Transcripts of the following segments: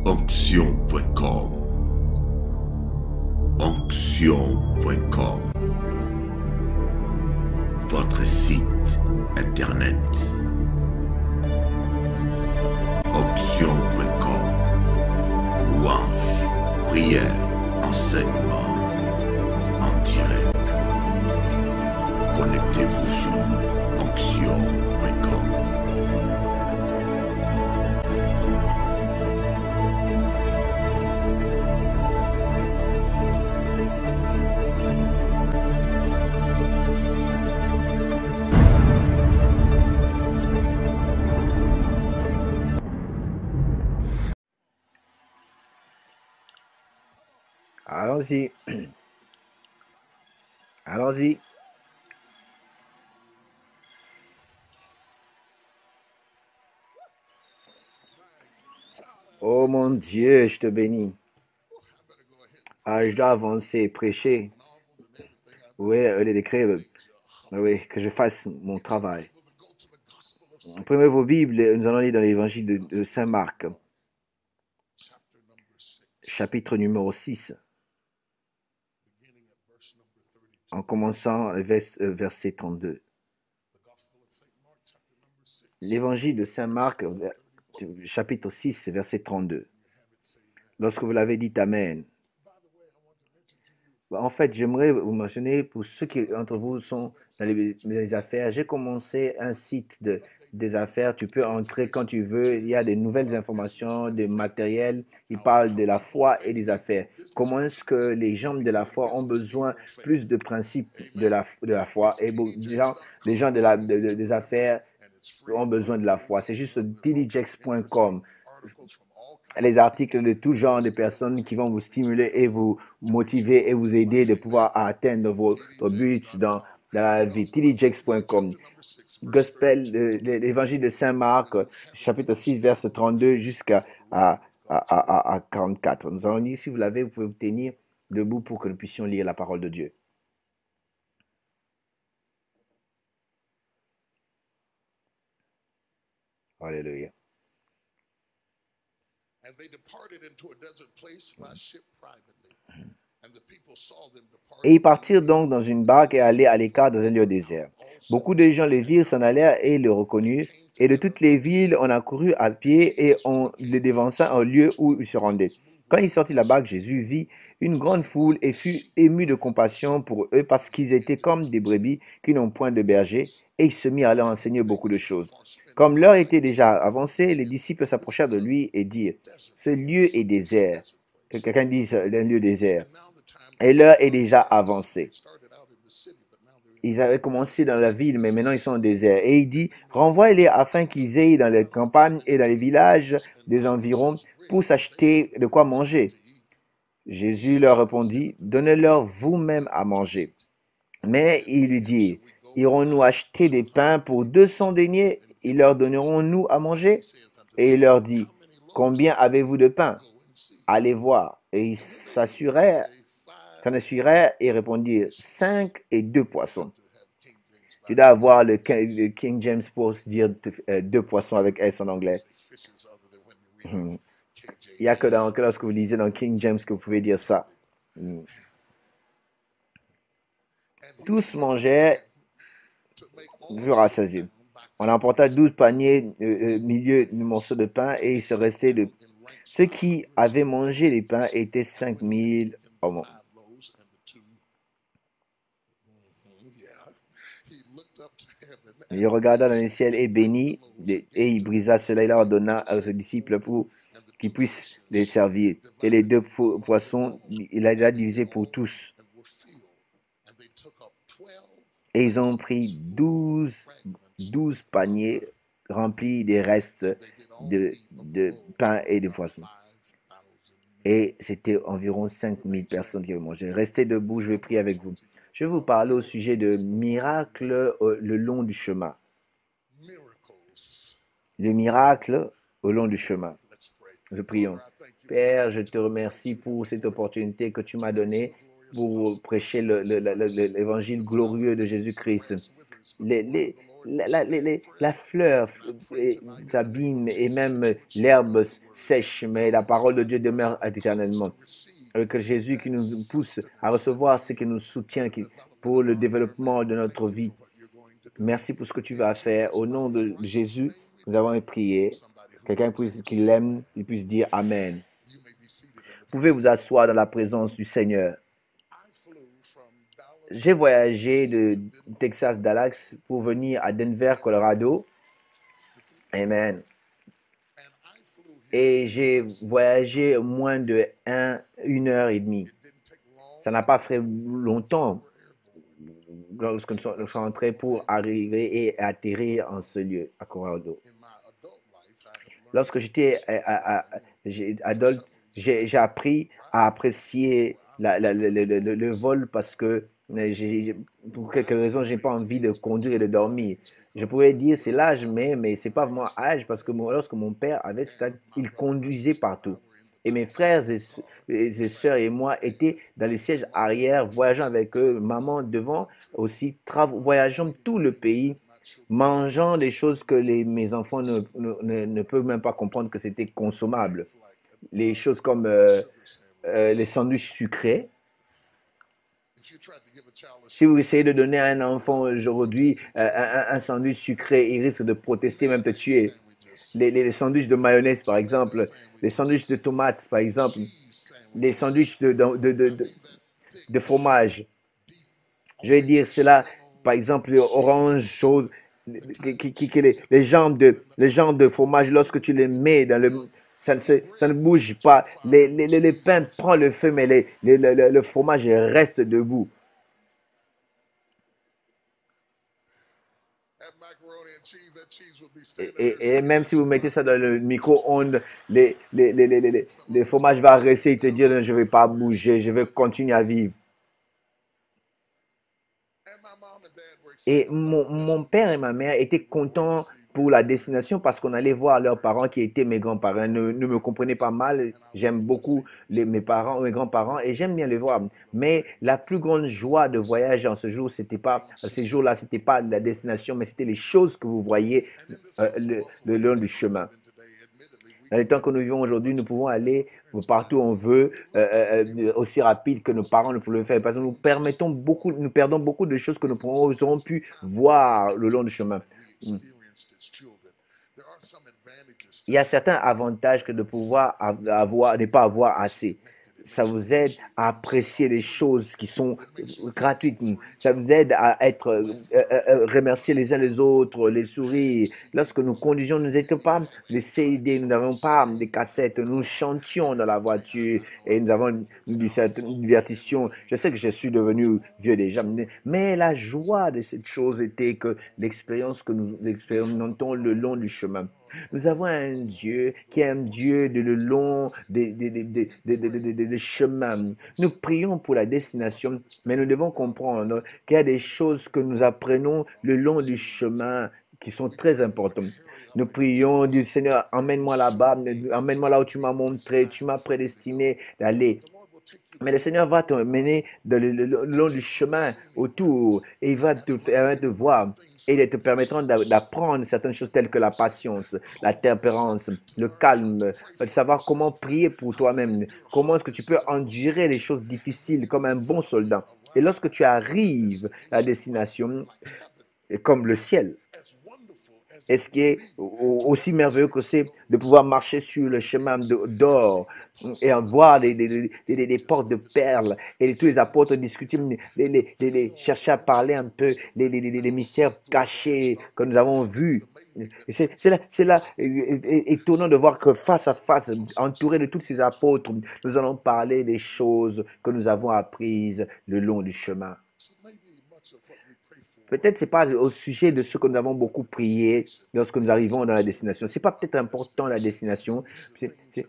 Onction.com. Onction.com. Votre site internet. Onction.com. Louange, prière, enseignement en direct. Connectez-vous sur Onction.com. Allons-y. Allons-y. Oh mon Dieu, je te bénis. Ah, je dois avancer et prêcher. Oui, au lieu d'écrire, oui, que je fasse mon travail. Prenez vos Bibles, nous allons lire dans l'évangile de Saint Marc, chapitre numéro 6, en commençant le verset 32. L'évangile de Saint Marc, chapitre 6, verset 32. Lorsque vous l'avez dit, Amen. En fait, j'aimerais vous mentionner, pour ceux qui entre vous sont dans les affaires, j'ai commencé un site des affaires. Tu peux entrer quand tu veux. Il y a des nouvelles informations, des matériels. Il parle de la foi et des affaires. Comment est-ce que les gens de la foi ont besoin plus de principes de la foi, et les gens des affaires ont besoin de la foi. C'est juste tdjex.com. Les articles de tout genre de personnes qui vont vous stimuler et vous motiver et vous aider de pouvoir atteindre votre but dans la vie. tdjex.com. Gospel, l'évangile de Saint Marc, chapitre 6, verset 32 jusqu'à 44. Nous allons lire, si vous l'avez, vous pouvez vous tenir debout pour que nous puissions lire la parole de Dieu. Alléluia. Et ils partirent donc dans une barque et allèrent à l'écart dans un lieu désert. Beaucoup de gens les virent, s'en allèrent et le reconnurent. Et de toutes les villes, on accourut à pied et on le devança au lieu où il se rendait. Quand il sortit de la barque, Jésus vit une grande foule et fut ému de compassion pour eux parce qu'ils étaient comme des brebis qui n'ont point de berger. Et il se mit à leur enseigner beaucoup de choses. Comme l'heure était déjà avancée, les disciples s'approchèrent de lui et dirent, « Ce lieu est désert. » Que quelqu'un dise un lieu désert. Et l'heure est déjà avancée. Ils avaient commencé dans la ville, mais maintenant ils sont au désert. Et il dit, renvoie-les afin qu'ils aillent dans les campagnes et dans les villages des environs pour s'acheter de quoi manger. Jésus leur répondit, donnez-leur vous-même à manger. Mais ils lui dirent, irons-nous acheter des pains pour 200 deniers? Ils leur donnerons-nous à manger? Et il leur dit, combien avez-vous de pain? Allez voir. Et ils s'en assurèrent et répondirent, 5 et 2 poissons. Tu dois avoir le King James pour dire 2 poissons avec S en anglais. Il n'y a que lorsque vous lisez dans King James que vous pouvez dire ça. Tous mangèrent, furent rassasiés. On emporta 12 paniers, milieu de morceaux de pain, et il se restait de... Ceux qui avaient mangé les pains étaient 5000 hommes. Il regarda dans le ciel et bénit, et il brisa cela, il leur donna à ses disciples pour qu'ils puissent les servir. Et les 2 poissons, il a déjà divisé pour tous. Et ils ont pris 12 paniers remplis des restes de pain et de poissons. Et c'était environ 5000 personnes qui avaient mangé. Restez debout, je vais prier avec vous. Je vais vous parler au sujet de miracles le long du chemin. Le miracle au long du chemin. Nous prions. Père, je te remercie pour cette opportunité que tu m'as donnée pour prêcher l'évangile glorieux de Jésus-Christ. la fleur s'abîme et même l'herbe sèche, mais la parole de Dieu demeure éternellement. Que Jésus qui nous pousse à recevoir ce qui nous soutient pour le développement de notre vie. Merci pour ce que tu vas faire. Au nom de Jésus, nous avons prié. Quelqu'un qui l'aime, il puisse dire Amen. Vous pouvez vous asseoir dans la présence du Seigneur. J'ai voyagé de Texas, Dallas, pour venir à Denver, Colorado. Amen. Et j'ai voyagé moins de 1 heure et demie. Ça n'a pas fait longtemps lorsque nous sommes entrés pour arriver et atterrir en ce lieu, à Colorado. Lorsque j'étais adulte, j'ai appris à apprécier le vol parce que pour quelques raisons, je n'ai pas envie de conduire et de dormir. Je pourrais dire c'est l'âge, mais ce n'est pas vraiment âge parce que lorsque mon père avait cet âge, il conduisait partout. Et mes frères et sœurs et moi étaient dans les sièges arrière, voyageant avec eux, maman devant aussi, voyageant tout le pays, mangeant des choses que mes enfants ne peuvent même pas comprendre que c'était consommable. Les choses comme les sandwichs sucrés. Si vous essayez de donner à un enfant aujourd'hui un sandwich sucré, il risque de protester, même te tuer. Les sandwichs de mayonnaise, par exemple, les sandwichs de tomates, par exemple, les sandwichs de fromage. Je vais dire cela, par exemple, orange, chose, les jambes de fromage, lorsque tu les mets dans le... Ça ne bouge pas. Les pains prennent le feu, mais le fromage reste debout. Et même si vous mettez ça dans le micro-ondes, le fromage va rester et te dire je ne vais pas bouger, je vais continuer à vivre. Et mon père et ma mère étaient contents pour la destination parce qu'on allait voir leurs parents qui étaient mes grands-parents. Ne me comprenez pas mal, j'aime beaucoup mes parents, mes grands-parents et j'aime bien les voir. Mais la plus grande joie de voyage en ce jour, ces jours-là, c'était pas la destination, mais c'était les choses que vous voyez le long du chemin. Dans les temps que nous vivons aujourd'hui, nous pouvons aller partout où on veut, aussi rapide que nos parents ne pouvaient le faire. Parce que nous perdons beaucoup de choses que nous aurons pu voir le long du chemin. Il y a certains avantages que de pouvoir avoir, ne pas avoir assez. Ça vous aide à apprécier les choses qui sont gratuites. Ça vous aide à remercier les uns les autres, les sourires. Lorsque nous conduisions, nous n'étions pas des CD, nous n'avions pas des cassettes. Nous chantions dans la voiture et nous avons une divertissement. Je sais que je suis devenu vieux déjà, mais la joie de cette chose était que l'expérience que nous expérimentons le long du chemin. Nous avons un Dieu qui est un Dieu de le long des chemins. Nous prions pour la destination, mais nous devons comprendre qu'il y a des choses que nous apprenons le long du chemin qui sont très importantes. Nous prions du Seigneur, emmène-moi là-bas, emmène-moi là où tu m'as montré, tu m'as prédestiné d'aller. Mais le Seigneur va te mener le long du chemin autour et il va te voir et il te permettra d'apprendre certaines choses telles que la patience, la tempérance, le calme, de savoir comment prier pour toi-même, comment est-ce que tu peux endurer les choses difficiles comme un bon soldat. Et lorsque tu arrives à la destination, comme le ciel, et ce qui est aussi merveilleux que c'est de pouvoir marcher sur le chemin d'or et en voir des portes de perles et tous les apôtres discuter, chercher à parler un peu les mystères cachés que nous avons vus. C'est là étonnant de voir que face à face, entouré de tous ces apôtres, nous allons parler des choses que nous avons apprises le long du chemin. Peut-être ce n'est pas au sujet de ce que nous avons beaucoup prié lorsque nous arrivons dans la destination. Ce n'est pas peut-être important la destination.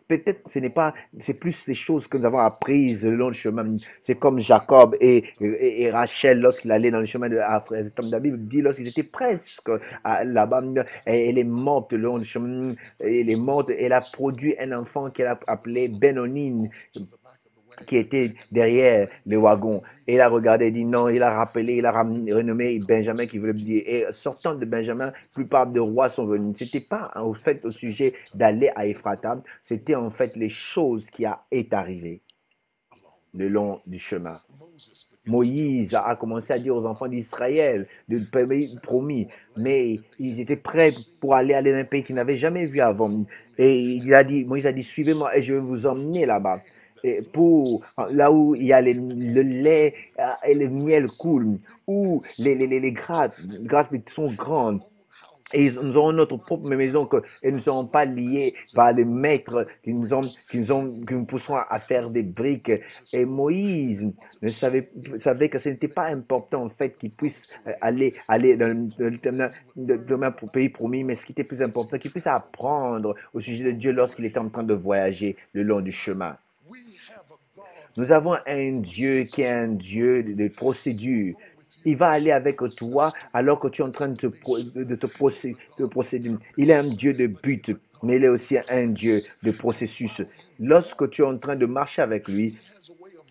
Peut-être ce n'est pas, c'est plus les choses que nous avons apprises le long du chemin. C'est comme Jacob et Rachel lorsqu'il allait dans le chemin de la Bible dit lorsqu'ils étaient presque là-bas, elle est morte le long du chemin. Elle est morte. Elle a produit un enfant qu'elle a appelé Benoni. qui était derrière les wagons. Et il a regardé, il dit non, il a rappelé, il a renommé Benjamin qui voulait dire. Et sortant de Benjamin, la plupart des rois sont venus. C'était pas au fait au sujet d'aller à Ephrata, c'était en fait les choses qui est arrivé le long du chemin. Moïse a commencé à dire aux enfants d'Israël, du pays promis, mais ils étaient prêts pour aller dans un pays qu'ils n'avaient jamais vu avant. Et Moïse a dit, suivez-moi et je vais vous emmener là-bas. Et pour là où il y a le lait et le miel coule, où les grâces sont grandes. Et nous aurons notre propre maison et nous ne serons pas liés par les maîtres qui nous pousseront à faire des briques. Et Moïse savait que ce n'était pas important en fait qu'il puisse aller dans le pays promis, mais ce qui était plus important, qu'il puisse apprendre au sujet de Dieu lorsqu'il était en train de voyager le long du chemin. Nous avons un Dieu qui est un Dieu de procédure. Il va aller avec toi alors que tu es en train de te procéder. Il est un Dieu de but, mais il est aussi un Dieu de processus. Lorsque tu es en train de marcher avec lui,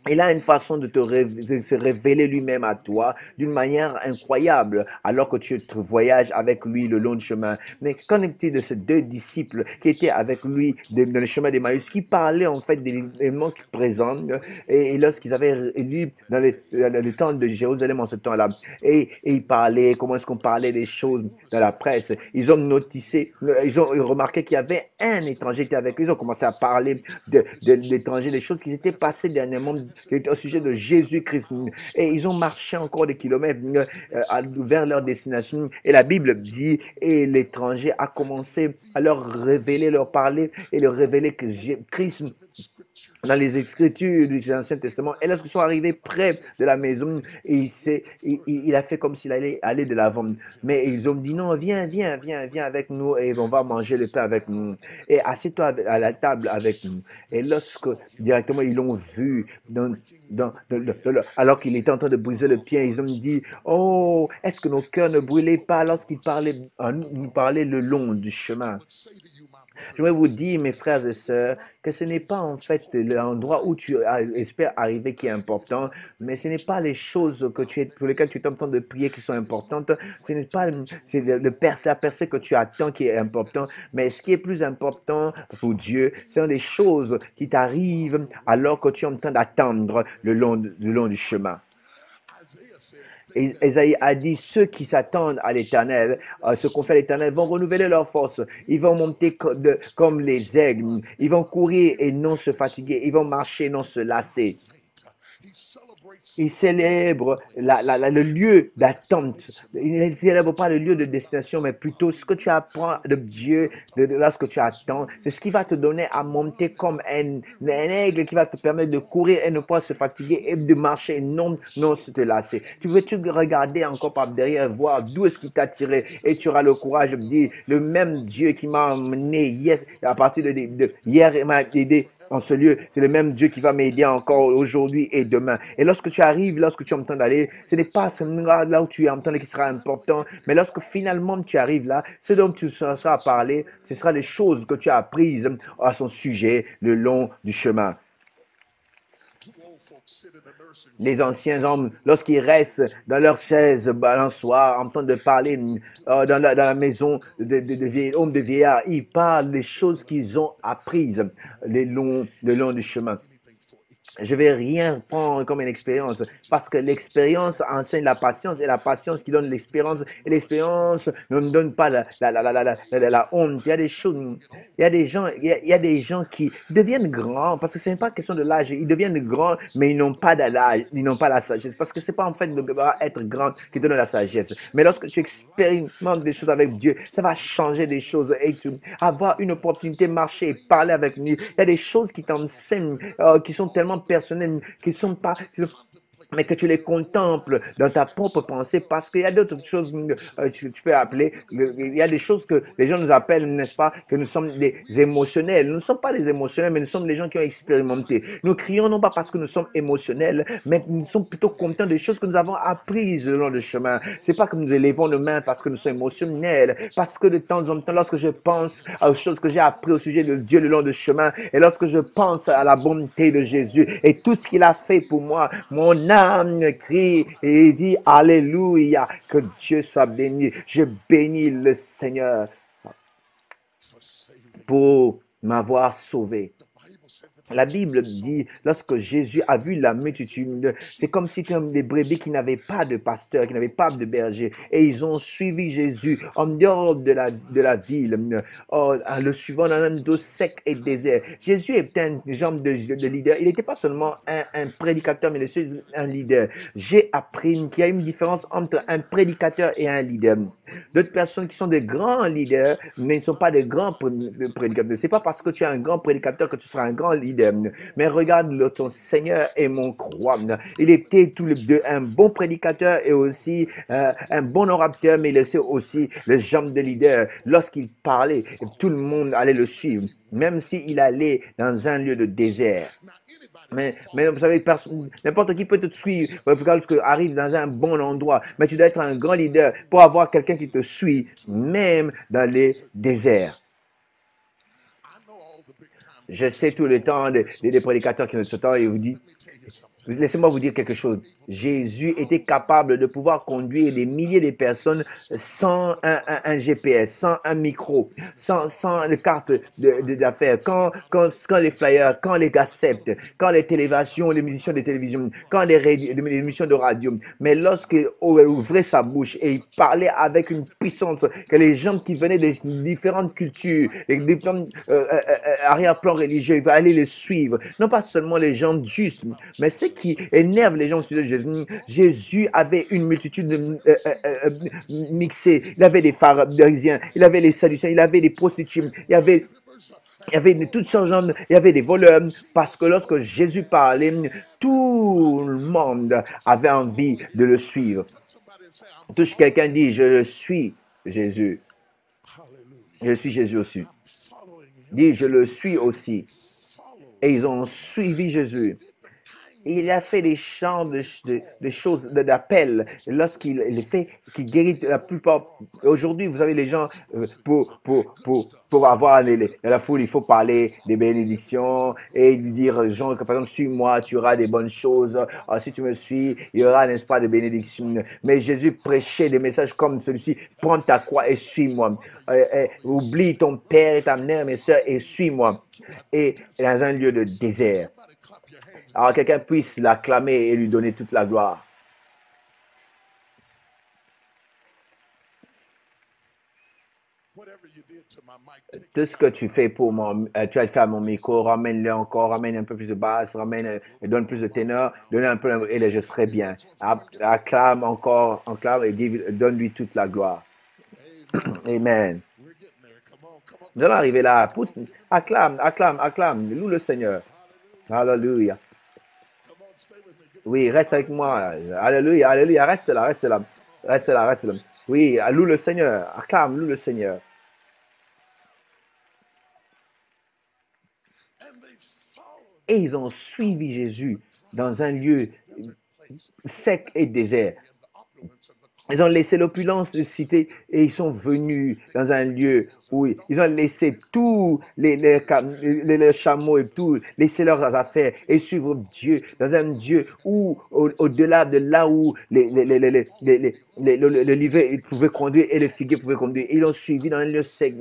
il a une façon de se révéler lui-même à toi d'une manière incroyable alors que tu voyages avec lui le long du chemin. Mais qu'en est-il de ces deux disciples qui étaient avec lui dans le chemin d'Emmaüs, qui parlaient en fait des éléments qui présentent et lorsqu'ils avaient lu dans le temps de Jérusalem en ce temps-là, et ils parlaient, comment est-ce qu'on parlait des choses dans la presse, ils ont noticé, ils ont remarqué qu'il y avait un étranger qui était avec eux, ils ont commencé à parler de l'étranger, des choses qui s'étaient passées dernièrement au sujet de Jésus-Christ. Et ils ont marché encore des kilomètres vers leur destination. Et la Bible dit, et l'étranger a commencé à leur révéler, leur parler et leur révéler que Christ dans les Écritures du Ancien Testament. Et lorsqu'ils sont arrivés près de la maison, il a fait comme s'il allait aller de l'avant. Mais ils ont dit non, viens avec nous et on va manger le pain avec nous. Et assieds-toi à la table avec nous. Et lorsque directement ils l'ont vu, alors qu'il était en train de briser le pain, ils ont dit, oh, est-ce que nos cœurs ne brûlaient pas lorsqu'il nous parlait le long du chemin? Je vais vous dire, mes frères et sœurs, que ce n'est pas en fait l'endroit où tu espères arriver qui est important, mais ce n'est pas les choses pour lesquelles tu es en train de prier qui sont importantes, ce n'est pas la percée que tu attends qui est important, mais ce qui est plus important pour Dieu, ce sont les choses qui t'arrivent alors que tu es en train d'attendre le long du chemin. Ésaïe a dit, ceux qui s'attendent à l'Éternel, se confient à l'Éternel, vont renouveler leur force. Ils vont monter comme les aigles. Ils vont courir et non se fatiguer. Ils vont marcher et non se lasser. Ils célèbrent le lieu d'attente. Ils ne célèbrent pas le lieu de destination, mais plutôt ce que tu apprends de Dieu lorsque tu attends. C'est ce qui va te donner à monter comme un aigle qui va te permettre de courir et ne pas se fatiguer et de marcher et non se te lasser. Tu veux-tu regarder encore par derrière, voir d'où est-ce qu'il t'a tiré et tu auras le courage de dire, le même Dieu qui m'a emmené hier, à partir de hier, il m'a aidé en ce lieu, c'est le même Dieu qui va m'aider encore aujourd'hui et demain. Et lorsque tu arrives, lorsque tu es en train d'aller, ce n'est pas là où tu es en train qui sera important, mais lorsque finalement tu arrives là, ce dont tu seras à parler, ce sera les choses que tu as apprises à son sujet le long du chemin. Les anciens hommes, lorsqu'ils restent dans leur chaise balançoire, en train de parler dans la maison de hommes de vieillards, ils parlent des choses qu'ils ont apprises le long du chemin. Je ne vais rien prendre comme une expérience parce que l'expérience enseigne la patience et la patience qui donne l'expérience et l'expérience ne nous donne pas la honte. Il y a des choses, il y a des gens qui deviennent grands parce que ce n'est pas question de l'âge. Ils deviennent grands, mais ils n'ont pas de l'âge, ils n'ont pas la sagesse parce que ce n'est pas en fait de être grand qui donne la sagesse. Mais lorsque tu expérimentes des choses avec Dieu, ça va changer des choses et tu avoir une opportunité de marcher et parler avec lui. Il y a des choses qui t'enseignent, qui sont tellement personnelles, qui sont pas mais que tu les contemples dans ta propre pensée, parce qu'il y a d'autres choses que tu peux appeler, il y a des choses que les gens nous appellent, n'est-ce pas, que nous sommes des émotionnels. Nous ne sommes pas des émotionnels, mais nous sommes des gens qui ont expérimenté. Nous crions non pas parce que nous sommes émotionnels, mais nous sommes plutôt contents des choses que nous avons apprises le long du chemin. C'est pas que nous élevons nos mains parce que nous sommes émotionnels, parce que de temps en temps, lorsque je pense aux choses que j'ai apprises au sujet de Dieu le long du chemin, et lorsque je pense à la bonté de Jésus et tout ce qu'il a fait pour moi, mon âme crie et dit Alléluia, que Dieu soit béni. Je bénis le Seigneur pour m'avoir sauvé. La Bible dit, lorsque Jésus a vu la multitude, c'est comme si c'était des brebis qui n'avaient pas de pasteur, qui n'avaient pas de berger. Et ils ont suivi Jésus en dehors de la ville, en le suivant dans un dos sec et désert. Jésus était un genre de leader. Il n'était pas seulement un prédicateur, mais aussi un leader. J'ai appris qu'il y a une différence entre un prédicateur et un leader. D'autres personnes qui sont des grands leaders, mais ne sont pas des grands prédicateurs. C'est pas parce que tu es un grand prédicateur que tu seras un grand leader. Mais regarde, ton Seigneur est mon croix. Il était tous les deux un bon prédicateur et aussi un bon orateur, mais il était aussi le genre de leader. Lorsqu'il parlait, tout le monde allait le suivre, même s'il allait dans un lieu de désert. Mais vous savez, n'importe qui peut te suivre lorsque tu arrives dans un bon endroit. Mais tu dois être un grand leader pour avoir quelqu'un qui te suit, même dans les déserts. Je sais tout le temps des prédicateurs qui se temps et vous disent, laissez-moi vous dire quelque chose. Jésus était capable de pouvoir conduire des milliers de personnes sans un GPS, sans un micro, sans une carte d'affaires. Quand les flyers, quand les cassettes, quand les télévisions, les émissions de télévision, quand les émissions de radio. Mais lorsqu'il ouvrait sa bouche et il parlait avec une puissance que les gens qui venaient des différentes cultures, des différents arrière-plans religieux, ils allaient les suivre. Non pas seulement les gens justes, mais ceux qui énervent les gens au sujet de Jésus. Jésus avait une multitude mixée. Il avait des pharisiens, il avait les sadducéens, il avait des prostituées, il y avait de toutes sortes de gens, il y avait des voleurs, parce que lorsque Jésus parlait, tout le monde avait envie de le suivre. Touche quelqu'un dit, je le suis, Jésus. Je suis Jésus aussi. Dit, je le suis aussi. Et ils ont suivi Jésus. Il a fait des chants de choses, d'appels, lorsqu'il fait, qu'il guérit la plupart. Aujourd'hui, vous savez, les gens, pour avoir la foule, il faut parler des bénédictions et dire, genre, que, par exemple, suis-moi, tu auras des bonnes choses. Alors, si tu me suis, il y aura, n'est-ce pas, des bénédictions. Mais Jésus prêchait des messages comme celui-ci. Prends ta croix et suis-moi. Oublie ton père et ta mère, mes soeurs, et suis-moi. Et dans un lieu de désert. Alors, quelqu'un puisse l'acclamer et lui donner toute la gloire. Tout ce que tu fais pour tu as fait à mon micro, ramène-le encore, ramène un peu plus de basse, donne plus de ténor, donne un peu, et je serai bien. Acclame encore, acclame et donne-lui toute la gloire. Amen. Nous allons arriver là. Acclame, loue le Seigneur. Alléluia. Oui, reste avec moi. Alléluia, alléluia. Reste là. Oui, loue le Seigneur. Acclame, loue le Seigneur. Et ils ont suivi Jésus dans un lieu sec et désert. Ils ont laissé l'opulence de cité et ils sont venus dans un lieu où ils ont laissé tous les chameaux et tout, laissé leurs affaires et suivre Dieu dans un Dieu où, au-delà de là où l'olivier pouvait conduire et le figuier pouvait conduire, ils l'ont suivi dans un lieu sec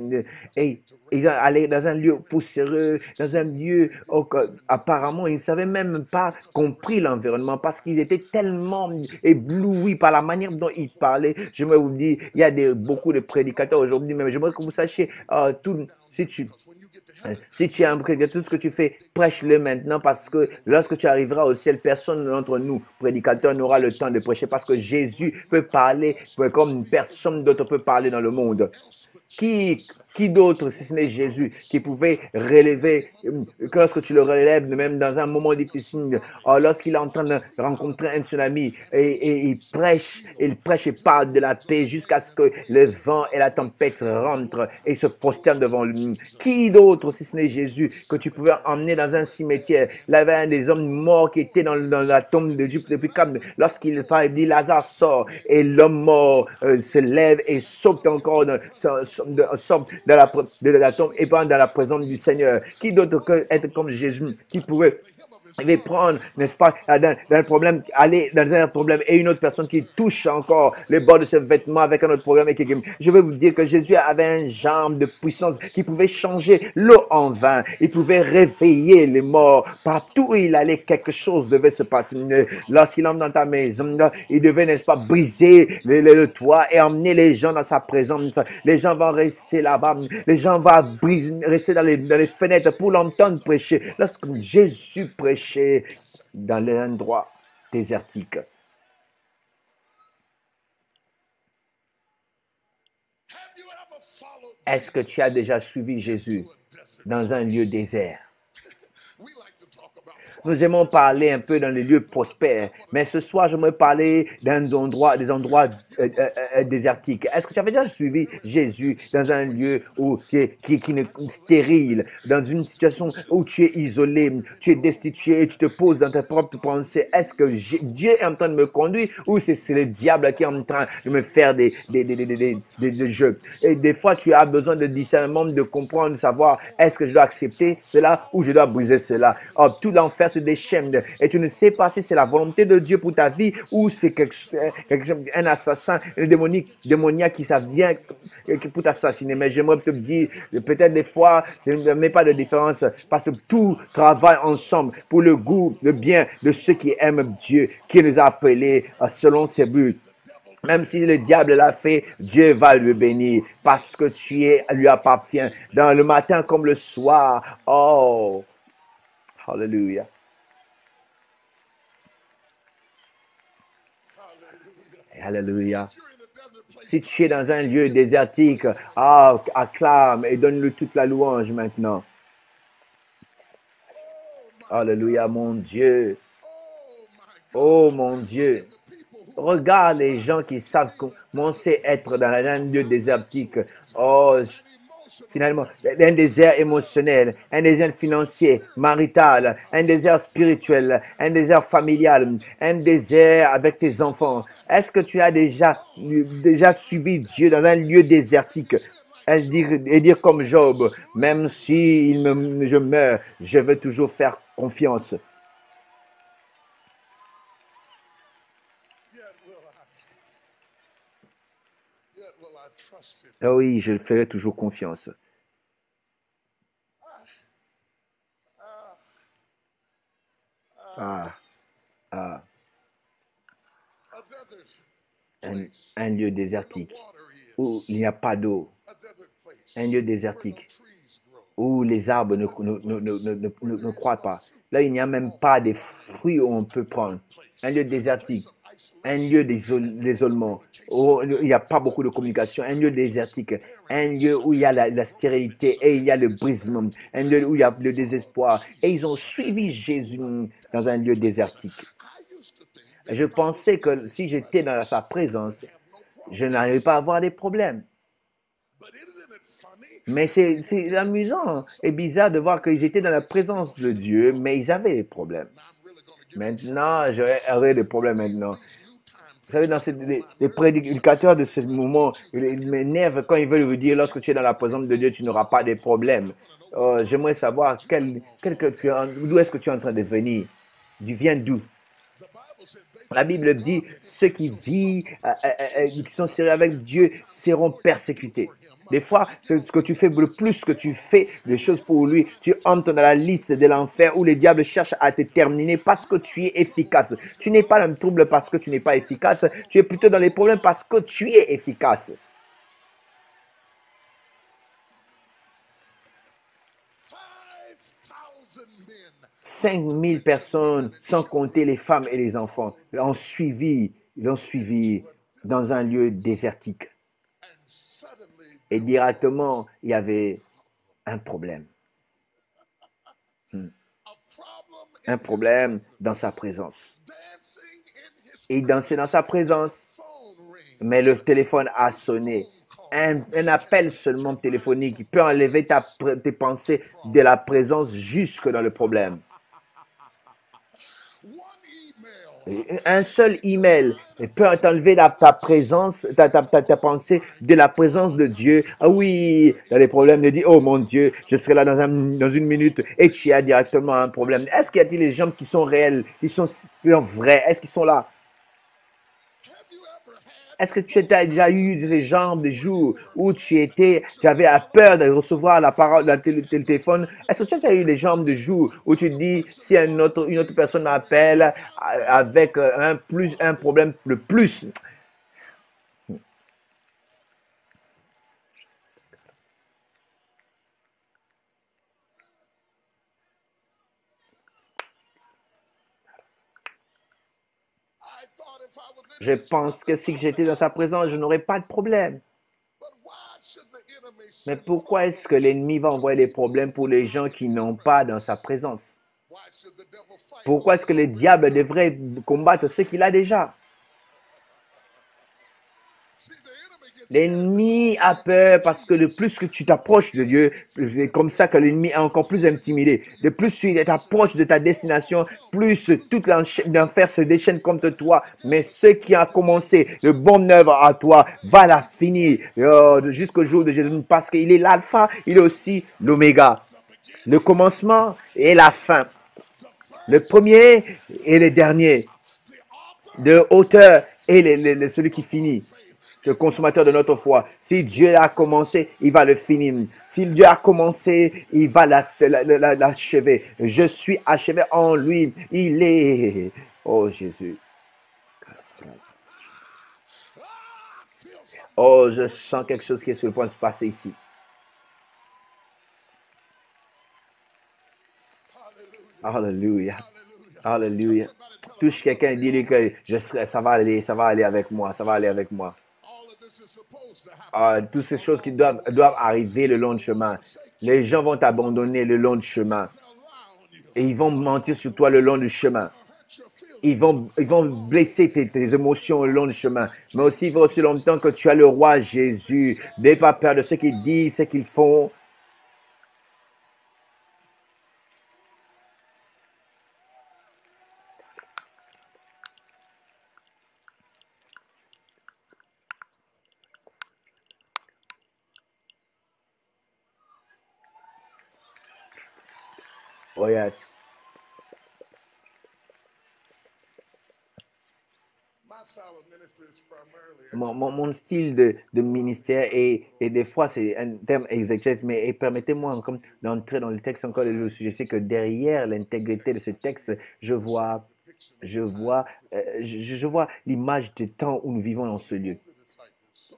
et ils sont allés dans un lieu poussiéreux, dans un lieu où apparemment ils ne savaient même pas compris l'environnement parce qu'ils étaient tellement éblouis par la manière dont ils parlaient. J'aimerais vous dire, il y a beaucoup de prédicateurs aujourd'hui, mais j'aimerais que vous sachiez, si tu es un prédicateur, tout ce que tu fais, prêche-le maintenant parce que lorsque tu arriveras au ciel, personne d'entre nous, prédicateurs, n'aura le temps de prêcher parce que Jésus peut parler comme personne d'autre peut parler dans le monde. Qui d'autre, si ce n'est Jésus, qui pouvait relever, que lorsque tu le relèves, même dans un moment difficile, lorsqu'il est en train de rencontrer un tsunami, et il prêche et parle de la paix jusqu'à ce que le vent et la tempête rentrent et se prosternent devant lui. Qui d'autre, si ce n'est Jésus, que tu pouvais emmener dans un cimetière? Il y avait un des hommes morts qui était dans la tombe de Dieu depuis comme lorsqu'il parle, il dit Lazare sort, et l'homme mort se lève et saute encore sort de la tombe et pas dans la présence du Seigneur. Qui d'autre que être comme Jésus, qui pouvait prendre, n'est-ce pas, dans un problème, aller dans un problème et une autre personne qui touche encore le bord de ses vêtements avec un autre problème. Je vais vous dire que Jésus avait un genre de puissance qui pouvait changer l'eau en vin. Il pouvait réveiller les morts. Partout où il allait, quelque chose devait se passer. Lorsqu'il entre dans ta maison, il devait, n'est-ce pas, briser le toit et emmener les gens dans sa présence. Les gens vont rester là-bas. Les gens vont rester dans les fenêtres pour l'entendre prêcher. Lorsque Jésus prêchait dans l'endroit désertique. Est-ce que tu as déjà suivi Jésus dans un lieu désert? Nous aimons parler un peu dans les lieux prospères, mais ce soir, j'aimerais parler des endroits désertiques. Est-ce que tu avais déjà suivi Jésus dans un lieu qui est stérile, dans une situation où tu es isolé, tu es destitué et tu te poses dans tes propres pensées? Est-ce que Dieu est en train de me conduire ou c'est le diable qui est en train de me faire des jeux? Et des fois, tu as besoin de discernement, de comprendre, de savoir est-ce que je dois accepter cela ou je dois briser cela. Tout l'enfer se déchaîne et tu ne sais pas si c'est la volonté de Dieu pour ta vie ou c'est un assassin, un démoniaque qui ça vient pour t'assassiner. Mais j'aimerais te dire, peut-être des fois, ça ne met pas de différence parce que tout travaille ensemble pour le goût, le bien de ceux qui aiment Dieu, qui nous a appelés selon ses buts. Même si le diable l'a fait, Dieu va le bénir parce que lui appartiens dans le matin comme le soir. Oh, hallelujah. Alléluia. Si tu es dans un lieu désertique, acclame et donne-lui toute la louange maintenant. Alléluia, mon Dieu. Oh, mon Dieu. Regarde les gens qui savent comment c'est être dans un lieu désertique. Oh, finalement, un désert émotionnel, un désert financier, marital, un désert spirituel, un désert familial, un désert avec tes enfants. Est-ce que tu as déjà suivi Dieu dans un lieu désertique? Et dire comme Job, même si je meurs, je veux toujours faire confiance. Oh oui, je ferai toujours confiance. Un lieu désertique où il n'y a pas d'eau. Un lieu désertique où les arbres ne croient pas. Là, il n'y a même pas de fruits où on peut prendre. Un lieu désertique. Un lieu d'isolement, où il n'y a pas beaucoup de communication, un lieu désertique, un lieu où il y a la stérilité et il y a le brisement, un lieu où il y a le désespoir. Et ils ont suivi Jésus dans un lieu désertique. Je pensais que si j'étais dans sa présence, je n'arrivais pas à avoir des problèmes. Mais c'est amusant et bizarre de voir qu'ils étaient dans la présence de Dieu, mais ils avaient des problèmes. Maintenant, j'aurais des problèmes maintenant. Vous savez, dans les prédicateurs de ce moment, ils m'énervent quand ils veulent vous dire, lorsque tu es dans la présence de Dieu, tu n'auras pas de problème. J'aimerais savoir d'où est-ce que tu es en train de venir. Tu viens d'où? La Bible dit, ceux qui vivent, qui sont sérieux avec Dieu, seront persécutés. Des fois, ce que tu fais, le plus que tu fais des choses pour lui, tu entres dans la liste de l'enfer où le diable cherche à te terminer parce que tu es efficace. Tu n'es pas dans le trouble parce que tu n'es pas efficace. Tu es plutôt dans les problèmes parce que tu es efficace. 5000 personnes, sans compter les femmes et les enfants, l'ont suivi dans un lieu désertique. Et directement, il y avait un problème. Un problème dans sa présence. Et il dansait dans sa présence. Mais le téléphone a sonné. Un appel seulement téléphonique qui peut enlever tes pensées de la présence jusque dans le problème. Un seul email peut t'enlever ta présence, ta pensée de la présence de Dieu. Ah oui, il y a des problèmes. Il dit, oh mon Dieu, je serai là dans une minute et tu as directement un problème. Est-ce qu'il y a des gens qui sont réels, qui sont vrais? Est-ce qu'ils sont là? Est-ce que tu as déjà eu ces genres de jours où tu avais peur de recevoir la parole, le téléphone? Est-ce que tu as déjà eu des genres de jours où tu te dis, si une autre personne m'appelle avec un problème de plus? Je pense que si j'étais dans sa présence, je n'aurais pas de problème. Mais pourquoi est-ce que l'ennemi va envoyer des problèmes pour les gens qui n'ont pas dans sa présence? Pourquoi est-ce que le diable devrait combattre ce qu'il a déjà? L'ennemi a peur parce que le plus que tu t'approches de Dieu, c'est comme ça que l'ennemi est encore plus intimidé. De plus tu t'approches de ta destination, plus toute l'enfer se déchaîne contre toi. Mais ce qui a commencé de bonne œuvre à toi va la finir jusqu'au jour de Jésus. Parce qu'il est l'alpha, il est aussi l'oméga. Le commencement et la fin. Le premier et le dernier. De hauteur et celui qui finit. Le consommateur de notre foi. Si Dieu a commencé, il va le finir. Si Dieu a commencé, il va l'achever. Je suis achevé en lui. Il est. Oh Jésus. Oh, je sens quelque chose qui est sur le point de se passer ici. Alléluia. Alléluia. Touche quelqu'un et dis-lui que ça va aller avec moi. Ça va aller avec moi. Toutes ces choses qui doivent arriver le long du chemin. Les gens vont t'abandonner le long du chemin. Et ils vont mentir sur toi le long du chemin. Ils vont blesser tes émotions le long du chemin. Mais aussi, il faut aussi longtemps que tu as le roi Jésus. N'aie pas peur de ce qu'ils disent, ce qu'ils font. Oh yes. Mon style de ministère et des fois c'est un terme exégèse, mais permettez-moi d'entrer dans le texte encore le sujet. C'est que derrière l'intégrité de ce texte, je vois l'image du temps où nous vivons dans ce lieu.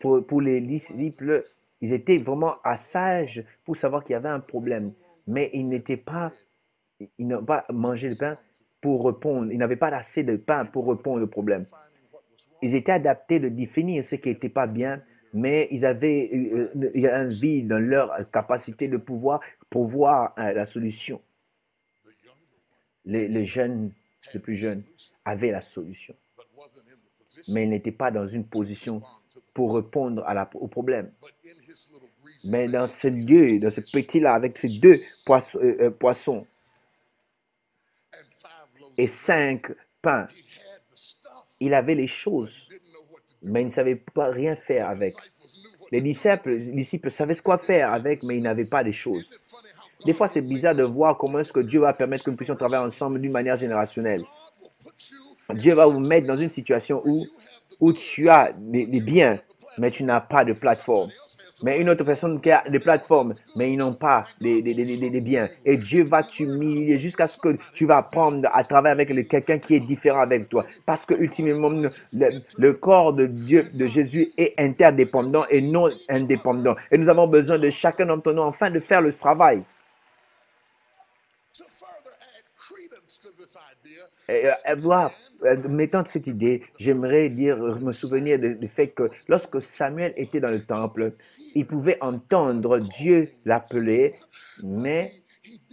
Pour les disciples, ils étaient vraiment sages pour savoir qu'il y avait un problème, mais ils n'ont pas mangé le pain pour répondre. Ils n'avaient pas assez de pain pour répondre au problème. Ils étaient adaptés de définir ce qui n'était pas bien, mais ils avaient un vide dans leur capacité de pouvoir voir la solution. Les jeunes, les plus jeunes, avaient la solution, mais ils n'étaient pas dans une position pour répondre au problème. Mais dans ce lieu, dans ce petit-là, avec ces 2 poissons et 5 pains, il avait les choses, mais il ne savait pas rien faire avec. Les disciples savaient quoi faire avec, mais ils n'avaient pas les choses. Des fois, c'est bizarre de voir comment est-ce que Dieu va permettre que nous puissions travailler ensemble d'une manière générationnelle. Dieu va vous mettre dans une situation où tu as des biens, mais tu n'as pas de plateforme. Mais une autre personne qui a des plateformes, mais ils n'ont pas des biens. Et Dieu va t'humilier jusqu'à ce que tu vas apprendre à travailler avec quelqu'un qui est différent avec toi. Parce que ultimement, le corps de Dieu, de Jésus, est interdépendant et non indépendant. Et nous avons besoin de chacun d'entre nous afin de faire le travail. Mettant cette idée, j'aimerais me souvenir du fait que lorsque Samuel était dans le temple, il pouvait entendre Dieu l'appeler, mais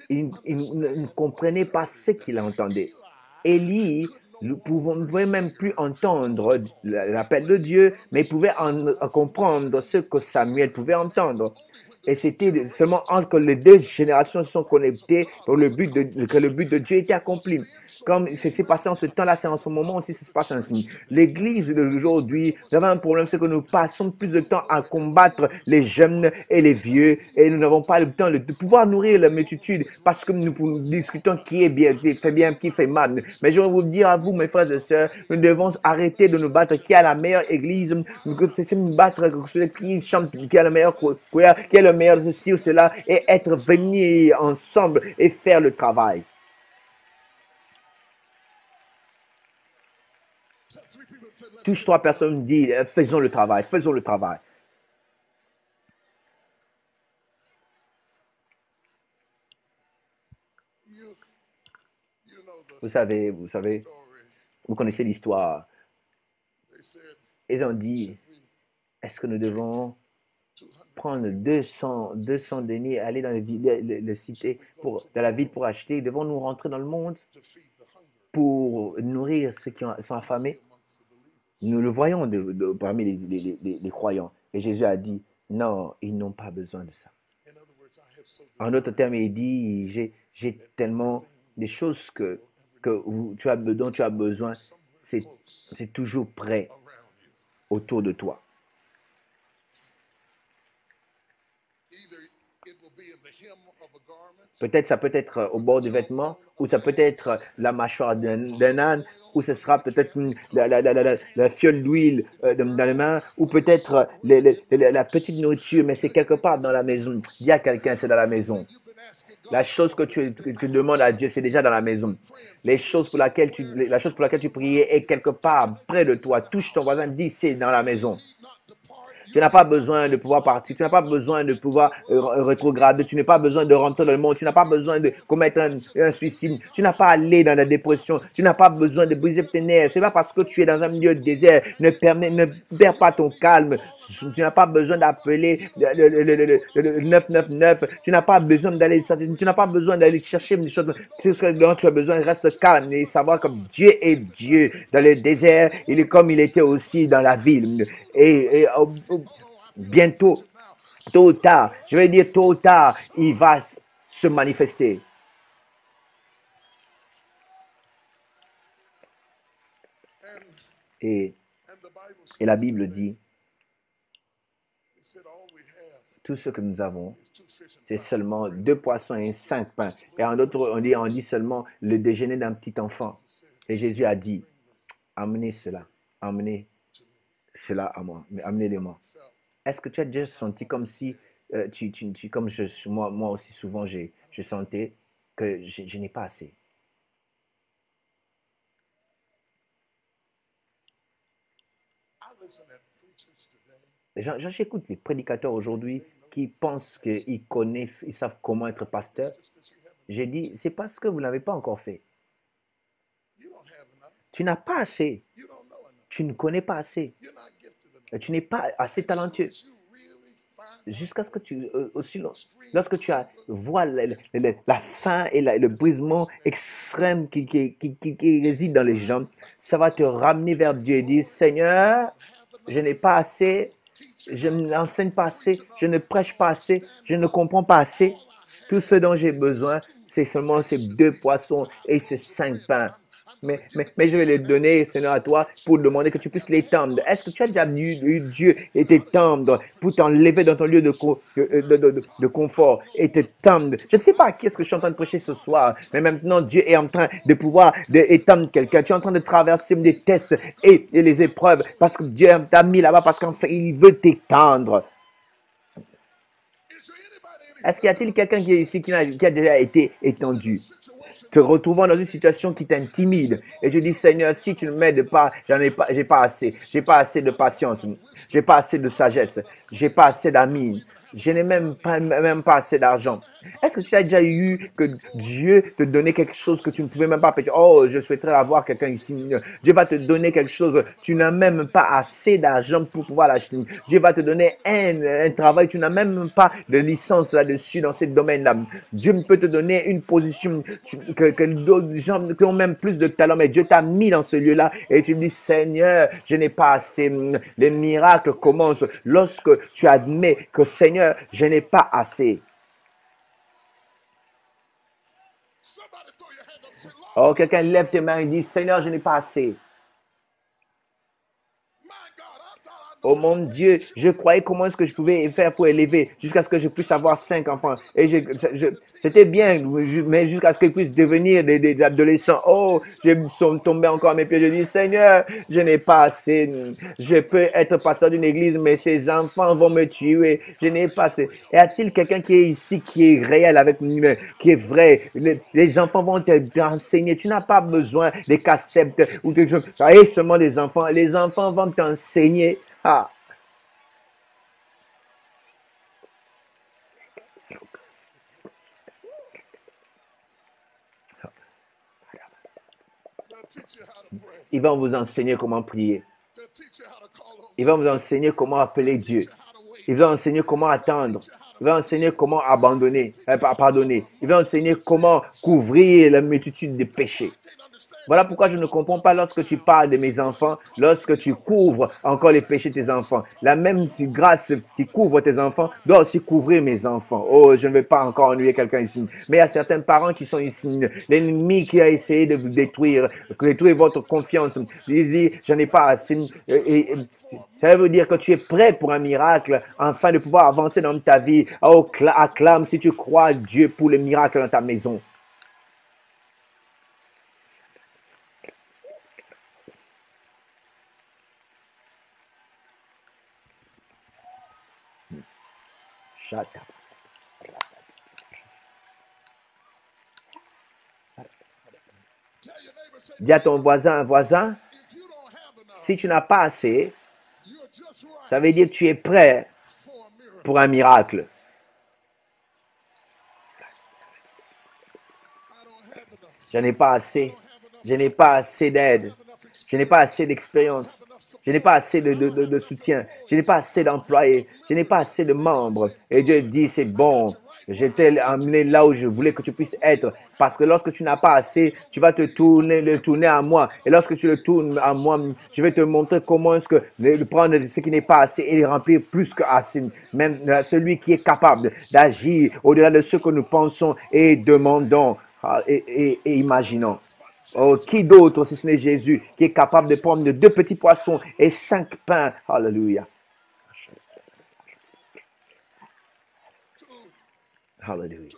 il ne comprenait pas ce qu'il entendait. Élie ne pouvait même plus entendre l'appel de Dieu, mais il pouvait en comprendre ce que Samuel pouvait entendre. Et c'était seulement entre les deux générations se sont connectées pour que le but de Dieu était accompli. Comme c'est passé en ce temps-là, c'est en ce moment aussi, ça se passe ainsi. L'Église d'aujourd'hui, nous avons un problème, c'est que nous passons plus de temps à combattre les jeunes et les vieux, et nous n'avons pas le temps de pouvoir nourrir la multitude, parce que nous discutons qui est bien, qui fait bien, qui fait mal. Mais je vais vous dire à vous, mes frères et sœurs, nous devons arrêter de nous battre qui a la meilleure église, c'est nous battre celui qui chante, qui a le meilleur choir, qui a le meilleur ceci ou cela, et être venus ensemble et faire le travail. Touche trois personnes, dit faisons le travail, faisons le travail. Vous savez, vous connaissez l'histoire. Ils ont dit, est-ce que nous devons prendre 200 deniers, aller dans dans la ville pour acheter? Devons-nous rentrer dans le monde pour nourrir ceux qui sont affamés? Nous le voyons parmi les croyants. Et Jésus a dit, non, ils n'ont pas besoin de ça. En d'autres termes, il dit, j'ai tellement des choses dont tu as besoin, c'est toujours prêt autour de toi. Peut-être ça peut être au bord du vêtement, ou ça peut être la mâchoire d'un âne, ou ce sera peut-être la fiole d'huile dans les mains, ou peut-être la petite nourriture, mais c'est quelque part dans la maison. Dis à quelqu'un, c'est dans la maison. La chose que tu demandes à Dieu, c'est déjà dans la maison. La chose pour laquelle tu priais est quelque part près de toi. Touche ton voisin, dis, c'est dans la maison. Tu n'as pas besoin de pouvoir partir, tu n'as pas besoin de pouvoir rétrograder, tu n'as pas besoin de rentrer dans le monde, tu n'as pas besoin de commettre un suicide, tu n'as pas à aller dans la dépression, tu n'as pas besoin de briser tes nerfs. C'est pas parce que tu es dans un milieu désert, ne perds pas ton calme, tu n'as pas besoin d'appeler le 999, tu n'as pas besoin d'aller chercher des choses, ce dont tu as besoin, reste calme et savoir que Dieu est Dieu. Dans le désert, il est comme il était aussi dans la ville. Et bientôt, tôt ou tard, je vais dire tôt ou tard, il va se manifester. Et la Bible dit, tout ce que nous avons, c'est seulement 2 poissons et 5 pains. Et en d'autres, on dit seulement le déjeuner d'un petit enfant. Et Jésus a dit, amenez cela à moi, mais amenez-les-moi. Est-ce que tu as déjà senti comme si, moi aussi souvent, je sentais que je n'ai pas assez. J'écoute les prédicateurs aujourd'hui qui pensent qu'ils connaissent, ils savent comment être pasteur. J'ai dit, c'est parce que vous ne l'avez pas encore fait. Tu n'as pas assez. Tu ne connais pas assez. Tu n'es pas assez talentueux. Jusqu'à ce que lorsque tu vois la faim et le brisement extrême qui réside dans les gens, ça va te ramener vers Dieu et dire, Seigneur, je n'ai pas assez, je n'enseigne pas assez, je ne prêche pas assez, je ne comprends pas assez. Tout ce dont j'ai besoin, c'est seulement ces 2 poissons et ces 5 pains. Mais je vais les donner, Seigneur, à toi pour demander que tu puisses les tendre. Est-ce que tu as déjà vu Dieu et te tendre pour t'enlever dans ton lieu de confort et te tendre? Je ne sais pas à qui est-ce que je suis en train de prêcher ce soir, mais maintenant Dieu est en train de pouvoir étendre quelqu'un. Tu es en train de traverser des tests et les épreuves parce que Dieu t'a mis là-bas parce qu'en fait, il veut t'étendre. Est-ce qu'il y a-t-il quelqu'un qui est ici qui a déjà été étendu? te retrouvant dans une situation qui t'intimide. Et tu dis, Seigneur, si tu ne m'aides pas, j'ai pas assez. J'ai pas assez de patience. J'ai pas assez de sagesse. J'ai pas assez d'amis. Je n'ai même pas assez d'argent. Est-ce que tu as déjà eu que Dieu te donnait quelque chose que tu ne pouvais même pas payer? Oh, je souhaiterais avoir quelqu'un ici. Dieu va te donner quelque chose. Tu n'as même pas assez d'argent pour pouvoir l'acheter. Dieu va te donner un travail. Tu n'as même pas de licence là-dessus dans ce domaine-là. Dieu peut te donner une position que d'autres gens qui ont même plus de talent. Mais Dieu t'a mis dans ce lieu-là et tu dis, Seigneur, je n'ai pas assez. Les miracles commencent lorsque tu admets que, Seigneur, je n'ai pas assez. Oh, quelqu'un lève tes mains et dit, Seigneur, je n'ai pas assez. Oh mon Dieu, je croyais comment est-ce que je pouvais faire pour élever jusqu'à ce que je puisse avoir 5 enfants. Et c'était bien, mais jusqu'à ce qu'ils puissent devenir des adolescents. Oh, je suis tombé encore à mes pieds. Je dis, Seigneur, je n'ai pas assez. Je peux être pasteur d'une église, mais ces enfants vont me tuer. Je n'ai pas assez. Y a-t-il quelqu'un qui est ici, qui est réel avec nous, qui est vrai? Les enfants vont t'enseigner. Tu n'as pas besoin des cassettes ou quelque chose. Et seulement des enfants. Les enfants vont t'enseigner. Ah. Ils vont vous enseigner comment prier. Ils vont vous enseigner comment appeler Dieu. Ils vont enseigner comment attendre. Ils vont enseigner comment pardonner. Ils vont enseigner comment couvrir la multitude des péchés. Voilà pourquoi je ne comprends pas lorsque tu parles de mes enfants, lorsque tu couvres encore les péchés de tes enfants. La même grâce qui couvre tes enfants doit aussi couvrir mes enfants. Oh, je ne vais pas encore ennuyer quelqu'un ici. Mais il y a certains parents qui sont ici. L'ennemi qui a essayé de vous détruire votre confiance. Il dit, j'en ai pas assez. Et ça veut dire que tu es prêt pour un miracle afin de pouvoir avancer dans ta vie. Oh, acclame si tu crois à Dieu pour le miracle dans ta maison. Dis à ton voisin, si tu n'as pas assez, ça veut dire que tu es prêt pour un miracle. Je n'ai pas assez. Je n'ai pas assez d'aide. Je n'ai pas assez d'expérience. Je n'ai pas assez de soutien. Je n'ai pas assez d'employés. Je n'ai pas assez de membres. Et Dieu dit, c'est bon. Je t'ai amené là où je voulais que tu puisses être. Parce que lorsque tu n'as pas assez, tu vas le tourner à moi. Et lorsque tu le tournes à moi, je vais te montrer comment est-ce que de prendre ce qui n'est pas assez et le remplir plus que assez. Même celui qui est capable d'agir au-delà de ce que nous pensons et demandons et imaginons. Oh, qui d'autre si ce n'est Jésus qui est capable de prendre 2 petits poissons et 5 pains. Alléluia. Alléluia.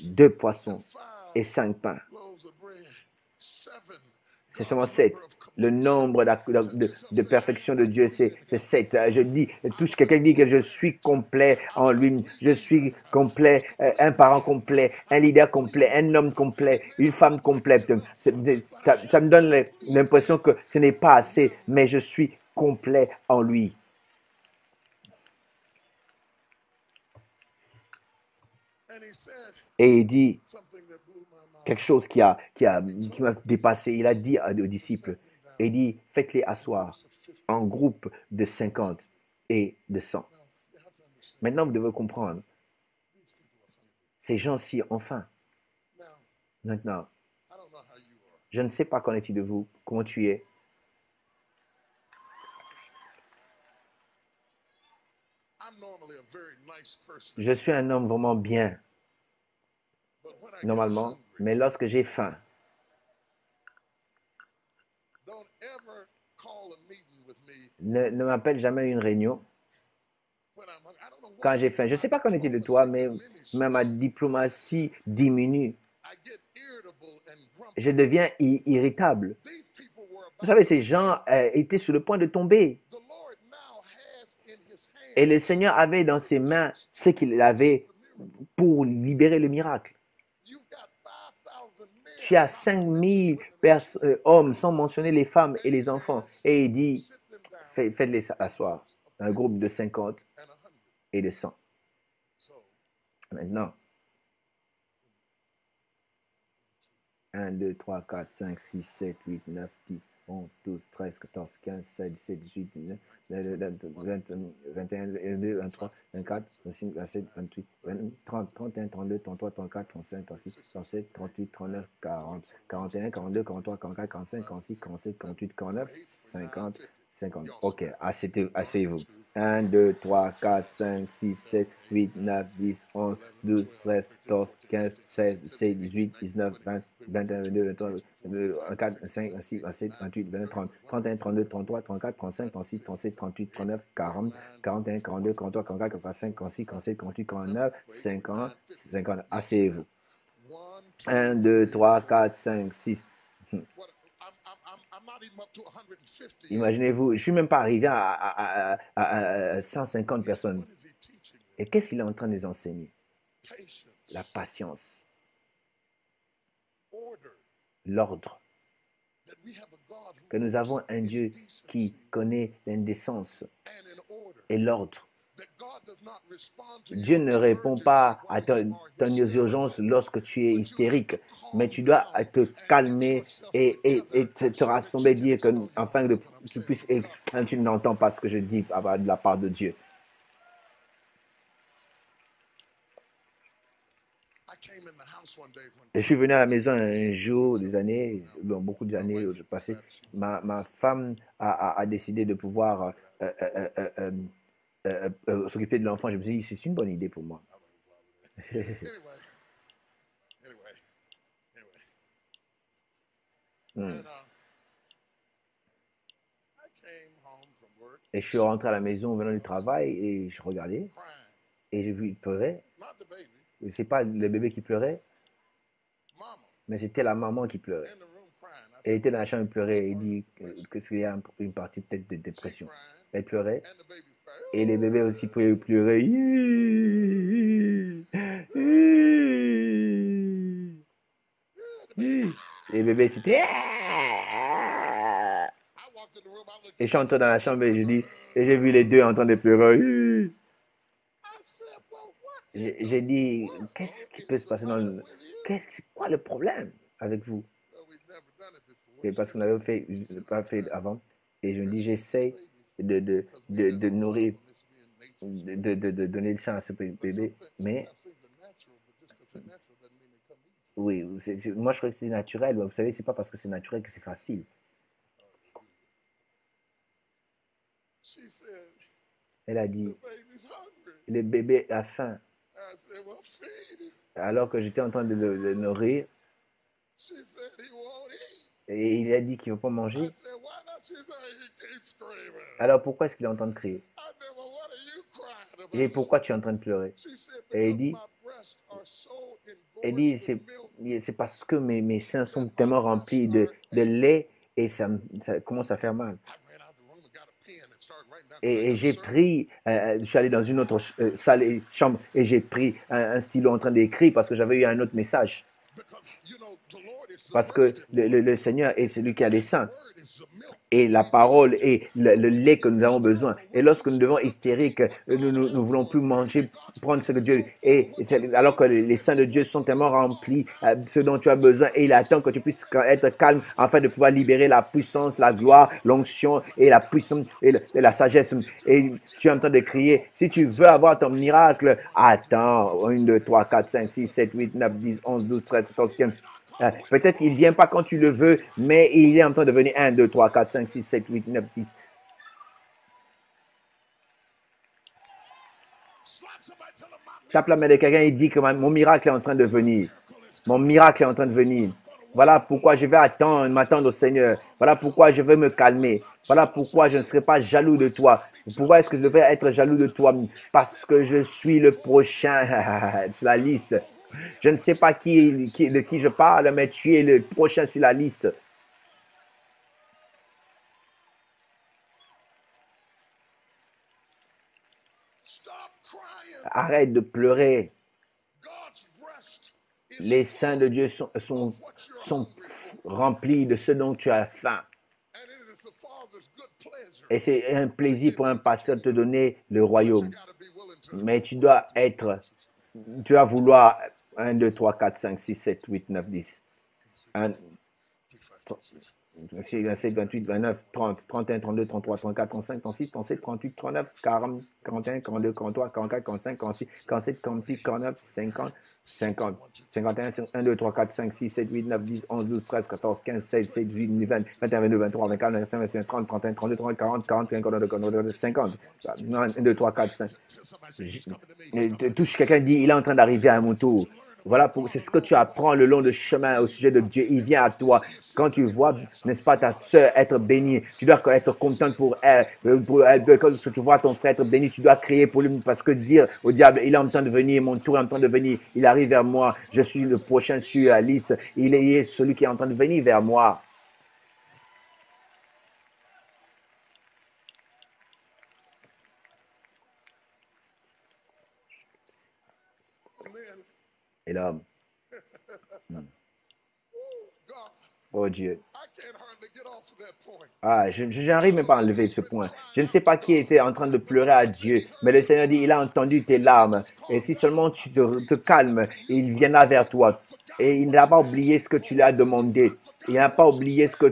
2 poissons et 5 pains. C'est seulement 7. Le nombre de perfection de Dieu, c'est 7. Je dis, quelqu'un dit que je suis complet en lui. Je suis complet, un parent complet, un leader complet, un homme complet, une femme complète. Ça me donne l'impression que ce n'est pas assez, mais je suis complet en lui. Et il dit quelque chose qui m'a dépassé. Il a dit aux disciples, il dit, faites-les asseoir en groupe de 50 et de 100. Maintenant, vous devez comprendre, ces gens-ci ont faim. Maintenant, je ne sais pas qu'en est-il de vous, comment tu es. Je suis un homme vraiment bien, normalement, mais lorsque j'ai faim, ne m'appelle jamais à une réunion. Quand j'ai faim, je ne sais pas qu'en est-il de toi, mais ma diplomatie diminue. Je deviens irritable. Vous savez, ces gens étaient sur le point de tomber. Et le Seigneur avait dans ses mains ce qu'il avait pour libérer le miracle. Tu as 5000 hommes, sans mentionner les femmes et les enfants. Et il dit, faites-les asseoir. Un groupe de 50 et de 100. Maintenant, 1, 2, 3, 4, 5, 6, 7, 8, 9, 10, 11, 12, 13, 14, 15, 16, 17, 18, 19, 21, 22, 23, 24, 25, 27, 28, 30, 31, 32, 33, 34, 35, 36, 37, 38, 39, 40, 41, 42, 43, 44, 45, 46, 47, 48, 49, 50, 50. Ok, asseyez-vous. 1, 2, 3, 4, 5, 6, 7, 8, 9, 10, 11, 12, 13, 14, 15, 16, 17, 18, 19, 20, 21, 22, 23, 24, 25, 26, 27, 28, 29, 30, 31, 32, 33, 34, 35, 36, 37, 38, 39, 40, 41, 42, 43, 44, 45, 46, 47, 48, 49, 50, 50. Asseyez-vous. 1, 2, 3, 4, 5, 6. Imaginez-vous, je ne suis même pas arrivé à 150 personnes. Et qu'est-ce qu'il est en train de les enseigner? La patience, l'ordre. Que nous avons un Dieu qui connaît l'indécence et l'ordre. Dieu ne répond pas à ton urgence lorsque tu es hystérique, mais tu dois te calmer et te rassembler, dire que, afin que tu puisses exprimer. Tu n'entends pas ce que je dis de la part de Dieu. Je suis venu à la maison un jour, beaucoup d'années passées. Ma femme a décidé de pouvoir s'occuper de l'enfant. Je me suis dit, c'est une bonne idée pour moi. Et je suis rentré à la maison venant du travail et je regardais et j'ai vu il pleurait. C'est pas le bébé qui pleurait, mais c'était la maman qui pleurait. Elle était dans la chambre, elle pleurait et dit qu'il y a une partie peut-être de dépression. Elle pleurait et les bébés aussi pleuraient. Les bébés c'était. Et je suis entré dans la chambre et j'ai vu les deux en train de pleurer. J'ai dit, qu'est-ce qui peut se passer c'est quoi le problème avec vous? Et parce qu'on n'avait pas fait avant. Et je me dis, j'essaie de nourrir, de donner le sein à ce bébé. Mais, oui, moi je crois que c'est naturel. Vous savez, c'est pas parce que c'est naturel que c'est facile. Elle a dit, le bébé a faim. Alors que j'étais en train de le nourrir, et il a dit qu'il ne veut pas manger. Alors pourquoi est-ce qu'il est en train de crier? Et pourquoi tu es en train de pleurer? Et il dit, c'est parce que mes seins sont tellement remplis de lait et ça commence à faire mal. Et j'ai pris, je suis allé dans une autre chambre et j'ai pris un stylo en train d'écrire parce que j'avais eu un autre message. Parce que le Seigneur est celui qui a les seins. Et la parole est le lait que nous avons besoin. Et lorsque nous devons hystériques, nous ne voulons plus manger, prendre ce que Dieu... alors que les seins de Dieu sont tellement remplis, ce dont tu as besoin, et il attend que tu puisses être calme afin de pouvoir libérer la puissance, la gloire, l'onction et la puissance et la sagesse. Et tu es en train de crier, si tu veux avoir ton miracle, attends, 1, 2, 3, 4, 5, 6, 7, 8, 9, 10, 11, 12, 13, 14, 15... peut-être qu'il ne vient pas quand tu le veux, mais il est en train de venir 1, 2, 3, 4, 5, 6, 7, 8, 9, 10. Tape la main de quelqu'un et dit que mon miracle est en train de venir. Mon miracle est en train de venir. Voilà pourquoi je vais m'attendre au Seigneur. Voilà pourquoi je vais me calmer. Voilà pourquoi je ne serai pas jaloux de toi. Pourquoi est-ce que je devrais être jaloux de toi? Parce que je suis le prochain sur la liste. Je ne sais pas de qui je parle, mais tu es le prochain sur la liste. Arrête de pleurer. Les saints de Dieu sont remplis de ce dont tu as faim. Et c'est un plaisir pour un pasteur de te donner le royaume. Mais tu dois vouloir 1, 2, 3, 4, 5, 6, 7, 8, 9, 10. 1, 27, 28, 29, 30, 31, 32, 33, 34, 35, 36, 37, 38, 39, 40, 41, 42, 43, 44, 45, 46, 47, 48, 49, 50, 50, 51, 1, 2, 3, 4, 5, 6, 7, 8, 9, 10, 11, 12, 13, 14, 15, 16, 17, 18, 20, 21, 22, 23, 24, 25, 26, 30, 31, 32, 30, 40, 41, 42, 42, 50. 1, 2, 3, 4, 5. Touche quelqu'un dit, il est en train d'arriver à mon tour. Voilà, c'est ce que tu apprends le long du chemin au sujet de Dieu. Il vient à toi. Quand tu vois, n'est-ce pas, ta soeur être bénie, tu dois être contente pour elle. Quand tu vois ton frère être béni, tu dois crier pour lui parce que dire au diable, il est en train de venir, mon tour est en train de venir, il arrive vers moi, je suis le prochain sur la liste, il est celui qui est en train de venir vers moi. Et là, oh Dieu. Ah, je n'arrive même pas à enlever ce point. Je ne sais pas qui était en train de pleurer à Dieu, mais le Seigneur dit, il a entendu tes larmes. Et si seulement tu te calmes, il viendra vers toi. Et il n'a pas oublié ce que tu lui as demandé. Il n'a pas oublié ce que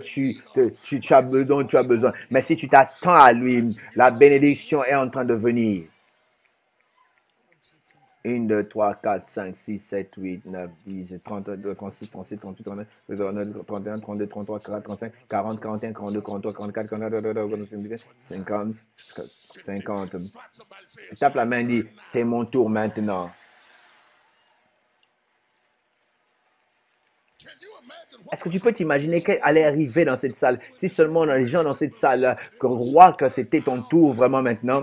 dont tu as besoin. Mais si tu t'attends à lui, la bénédiction est en train de venir. 1, 2, 3, 4, 5, 6, 7, 8, 9, 10, 32, 36, 37, 38, 39, 31, 32, 33, 35, 40, 41, 42, 43, 44, 45, 50, 50. Tape la main et dit, c'est mon tour maintenant. Est-ce que tu peux t'imaginer qu'elle allait arriver dans cette salle? Si seulement les gens dans cette salle croient que c'était ton tour vraiment maintenant.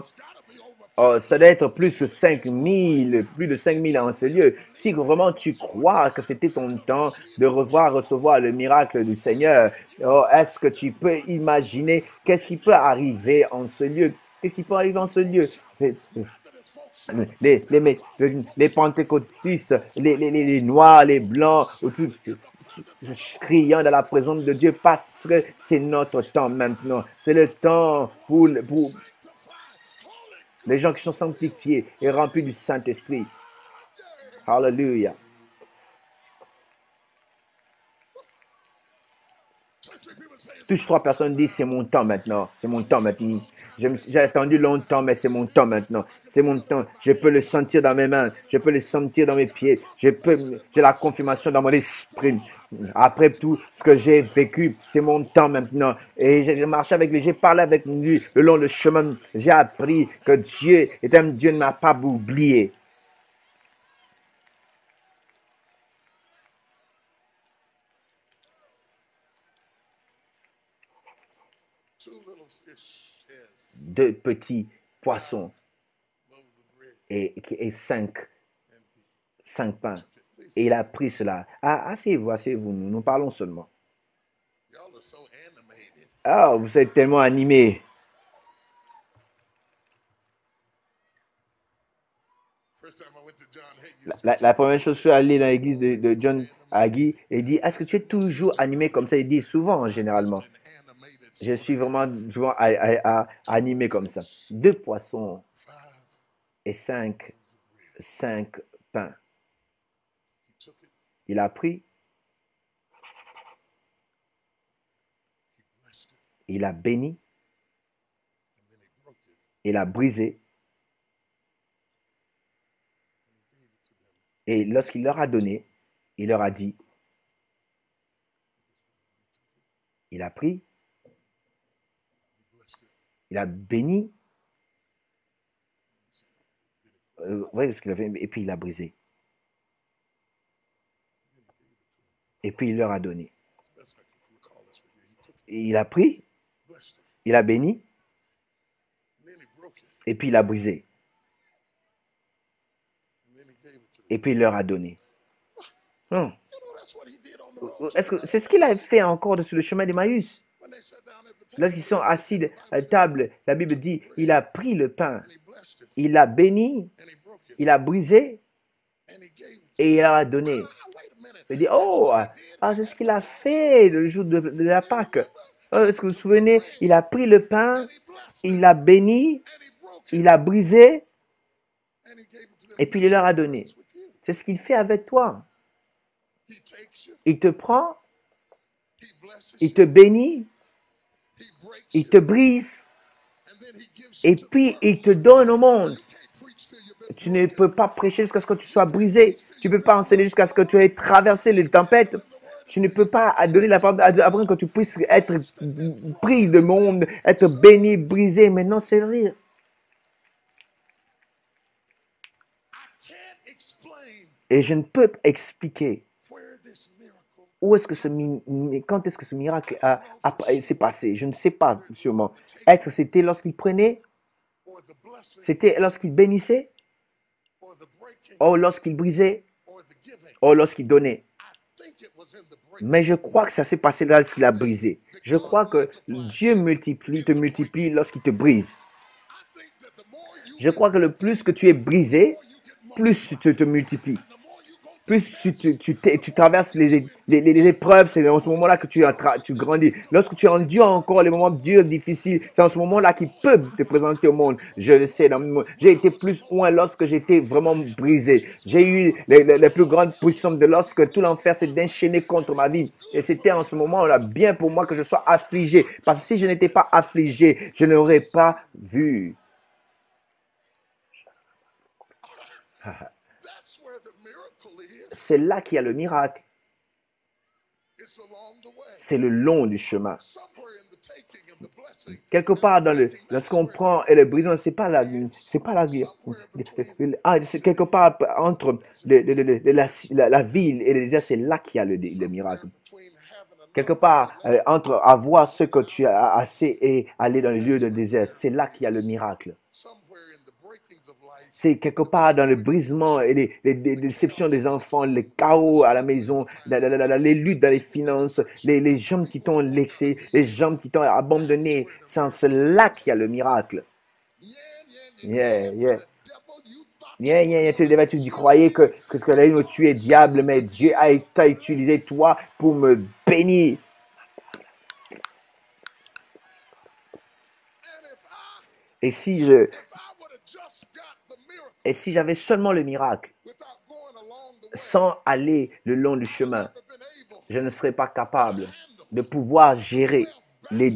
Ça doit être plus de 5000 en ce lieu. Si vraiment tu crois que c'était ton temps de recevoir le miracle du Seigneur, est-ce que tu peux imaginer qu'est-ce qui peut arriver en ce lieu? Qu'est-ce qui peut arriver en ce lieu? Les pentecôtistes, les noirs, les blancs, tout, criant dans la présence de Dieu parce que c'est notre temps maintenant. C'est le temps pour les gens qui sont sanctifiés et remplis du Saint-Esprit. Hallelujah. Touche 3 personnes disent c'est mon temps maintenant. C'est mon temps maintenant. J'ai attendu longtemps, mais c'est mon temps maintenant. C'est mon temps. Je peux le sentir dans mes mains. Je peux le sentir dans mes pieds. J'ai la confirmation dans mon esprit. Après tout ce que j'ai vécu, c'est mon temps maintenant. Et j'ai marché avec lui, j'ai parlé avec lui le long du chemin. J'ai appris que Dieu est un Dieu qui ne m'a pas oublié. Deux petits poissons et cinq pains. Et il a pris cela. Ah, asseyez-vous, nous parlons seulement. Ah, vous êtes tellement animés. La première chose, je suis allé dans l'église de John Hagee et dit, est-ce que tu es toujours animé comme ça? Il dit souvent, généralement. Je suis vraiment souvent animé comme ça. 2 poissons et 5 pains. Il a pris, il a béni, il a brisé. Et lorsqu'il leur a donné, il leur a dit, il a pris, il a béni, vous voyez ce qu'il a fait, et puis il a brisé. Et puis il leur a donné. Et il a pris, il a béni, et puis il a brisé. Et puis il leur a donné. Est-ce que c'est ce qu'il a fait encore sur le chemin d'Emmaüs? Lorsqu'ils sont assis à la table, la Bible dit, il a pris le pain, il l'a béni, il a brisé et il leur a donné. Il dit, oh, c'est ce qu'il a fait le jour de la Pâque. Est-ce que vous vous souvenez, il a pris le pain, il l'a béni, il l'a brisé, et puis il leur a donné. C'est ce qu'il fait avec toi. Il te prend, il te bénit, il te brise, et puis il te donne au monde. Tu ne peux pas prêcher jusqu'à ce que tu sois brisé. Tu ne peux pas enseigner jusqu'à ce que tu aies traversé les tempêtes. Tu ne peux pas donner la parole après que tu puisses être pris de monde, être béni, brisé, maintenant servir. Et je ne peux expliquer où est-ce que quand est-ce que ce miracle s'est passé. Je ne sais pas sûrement. C'était lorsqu'il prenait, c'était lorsqu'il bénissait, ou lorsqu'il brisait, ou lorsqu'il donnait. Mais je crois que ça s'est passé lorsqu'il a brisé. Je crois que Dieu te multiplie lorsqu'il te brise. Je crois que le plus que tu es brisé, plus tu te multiplies. Plus tu traverses les épreuves, c'est en ce moment-là que tu grandis. Lorsque tu endures encore les moments durs, difficiles, c'est en ce moment-là qu'il peut te présenter au monde. Je le sais, j'ai été plus loin lorsque j'étais vraiment brisé. J'ai eu les plus grandes puissances de lorsque tout l'enfer s'est déchaîné contre ma vie. Et c'était en ce moment-là bien pour moi que je sois affligé. Parce que si je n'étais pas affligé, je n'aurais pas vu. C'est là qu'il y a le miracle. C'est le long du chemin. Quelque part lorsqu'on prend et le brisement, c'est quelque part entre la ville et le désert, c'est là qu'il y a le miracle. Quelque part entre avoir ce que tu as assez et aller dans le lieu de désert, c'est là qu'il y a le miracle. C'est quelque part dans le brisement et les déceptions des enfants, les chaos à la maison, les luttes dans les finances, les gens qui t'ont laissé, les gens qui t'ont abandonné. C'est là qu'il y a le miracle. Yeah. Tu croyais que tu allais me tuer, diable, mais Dieu t'a utilisé toi pour me bénir. Et si j'avais seulement le miracle, sans aller le long du chemin, je ne serais pas capable de pouvoir gérer les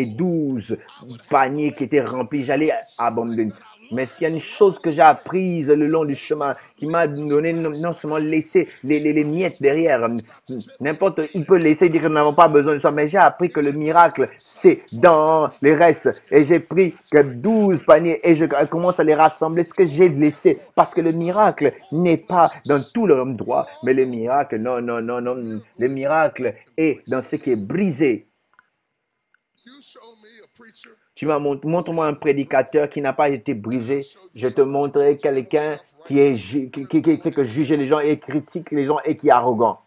12 paniers qui étaient remplis. J'allais abandonner. Mais s'il y a une chose que j'ai apprise le long du chemin, qui m'a donné non seulement laissé les miettes derrière, n'importe, il peut laisser dire que nous n'avons pas besoin de ça, mais j'ai appris que le miracle, c'est dans les restes. Et j'ai pris que 12 paniers et je commence à les rassembler, ce que j'ai laissé. Parce que le miracle n'est pas dans tout le endroit, mais le miracle, non. Le miracle est dans ce qui est brisé. Montre-moi un prédicateur qui n'a pas été brisé. Je te montrerai quelqu'un qui fait que juger les gens et critique les gens et qui est arrogant.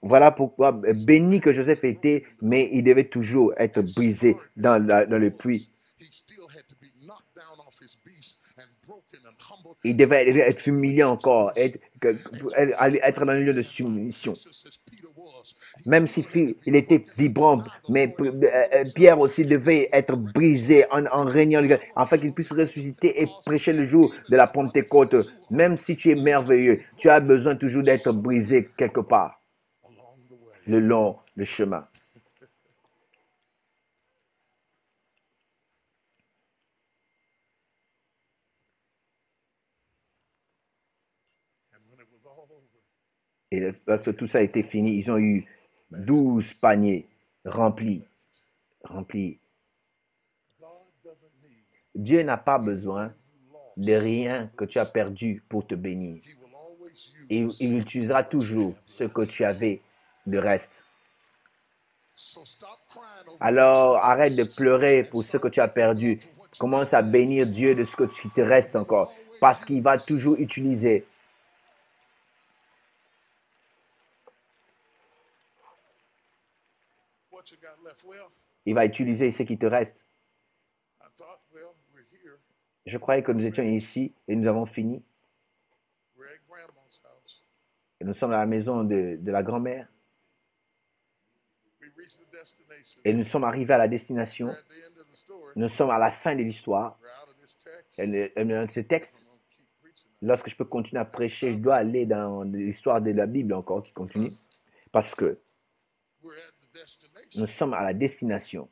Voilà pourquoi béni que Joseph était, mais il devait toujours être brisé dans le puits. Il devait être humilié encore, être dans le lieu de soumission. Même s'il était vibrant, mais Pierre aussi devait être brisé en régnant, afin qu'il puisse ressusciter et prêcher le jour de la Pentecôte. Même si tu es merveilleux, tu as besoin toujours d'être brisé quelque part, le long du chemin. Et lorsque tout ça a été fini, ils ont eu 12 paniers remplis. Dieu n'a pas besoin de rien que tu as perdu pour te bénir. Et il utilisera toujours ce que tu avais de reste. Alors, arrête de pleurer pour ce que tu as perdu. Commence à bénir Dieu de ce qui te reste encore. Parce qu'il va toujours utiliser. Il va utiliser ce qui te reste. Je croyais que nous étions ici et nous avons fini. Et nous sommes à la maison de la grand-mère. Et nous sommes arrivés à la destination. Nous sommes à la fin de l'histoire. Et dans ce texte, lorsque je peux continuer à prêcher, je dois aller dans l'histoire de la Bible encore qui continue. Parce que nous sommes à la destination.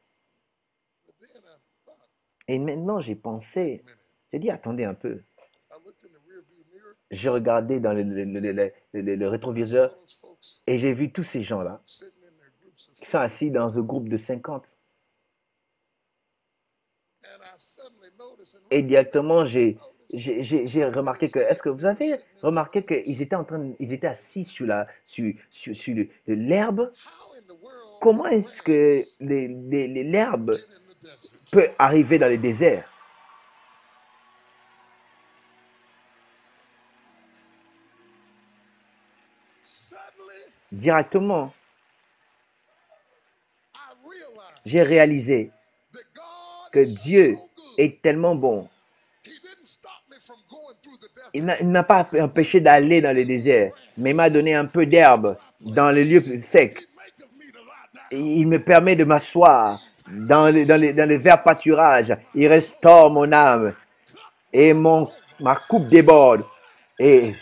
Et maintenant, j'ai pensé, j'ai dit, attendez un peu. J'ai regardé dans le rétroviseur et j'ai vu tous ces gens-là qui sont assis dans un groupe de 50. Et directement, j'ai remarqué que, est-ce que vous avez remarqué qu'ils étaient assis sur l'herbe? Comment est-ce que l'herbe peut arriver dans le désert? Directement, j'ai réalisé que Dieu est tellement bon. Il n'a pas empêché d'aller dans le désert, mais il m'a donné un peu d'herbe dans le lieu sec. Il me permet de m'asseoir dans le vert pâturage. Il restaure mon âme et ma coupe déborde. Et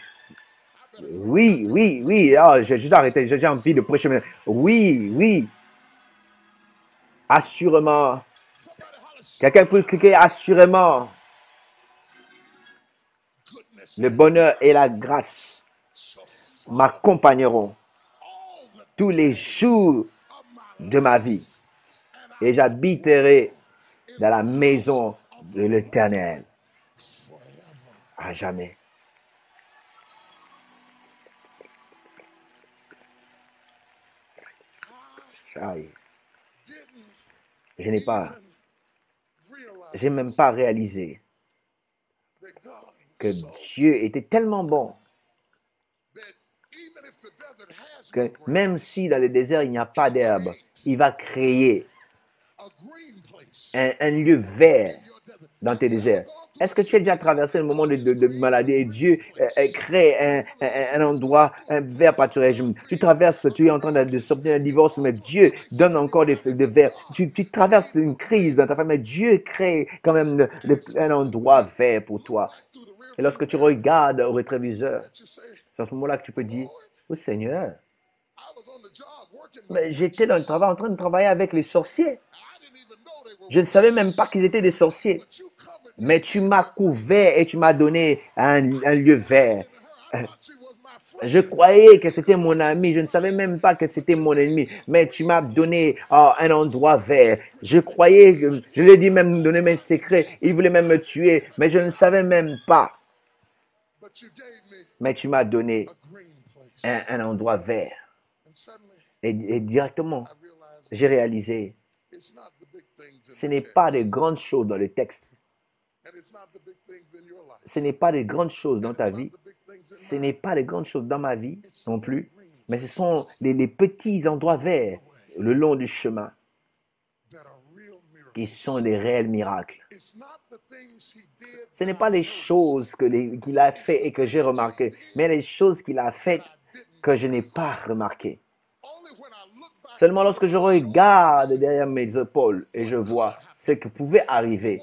oui, oh, j'ai juste arrêté, j'ai envie de prêcher. Oui, assurément. Quelqu'un peut cliquer assurément. Le bonheur et la grâce m'accompagneront tous les jours de ma vie. Et j'habiterai dans la maison de l'Éternel à jamais. Je n'ai même pas réalisé que Dieu était tellement bon que même si dans le désert il n'y a pas d'herbe, il va créer un lieu vert dans tes déserts. Est-ce que tu as déjà traversé un moment de maladie et Dieu crée un endroit, un vert pâturage? Tu traverses, tu es en train de sortir d'un divorce, mais Dieu donne encore des verts. Tu traverses une crise dans ta famille, mais Dieu crée quand même un endroit vert pour toi. Et lorsque tu regardes au rétroviseur, c'est à ce moment-là que tu peux dire, oh Seigneur, mais j'étais dans le travail, en train de travailler avec les sorciers. Je ne savais même pas qu'ils étaient des sorciers. Mais tu m'as couvert et tu m'as donné un lieu vert. Je croyais que c'était mon ami. Je ne savais même pas que c'était mon ennemi. Mais tu m'as donné un endroit vert. Je croyais, je lui ai dit même donner mes secrets. Il voulait même me tuer. Mais je ne savais même pas. Mais tu m'as donné un endroit vert. Et directement, j'ai réalisé, ce n'est pas des grandes choses dans le texte. Ce n'est pas des grandes choses dans ta vie. Ce n'est pas des grandes choses dans ma vie non plus. Mais ce sont les petits endroits verts le long du chemin qui sont des réels miracles. Ce n'est pas les choses qu'il a fait et que j'ai remarquées, mais les choses qu'il a faites que je n'ai pas remarquées. Seulement lorsque je regarde derrière mes épaules et je vois ce qui pouvait arriver,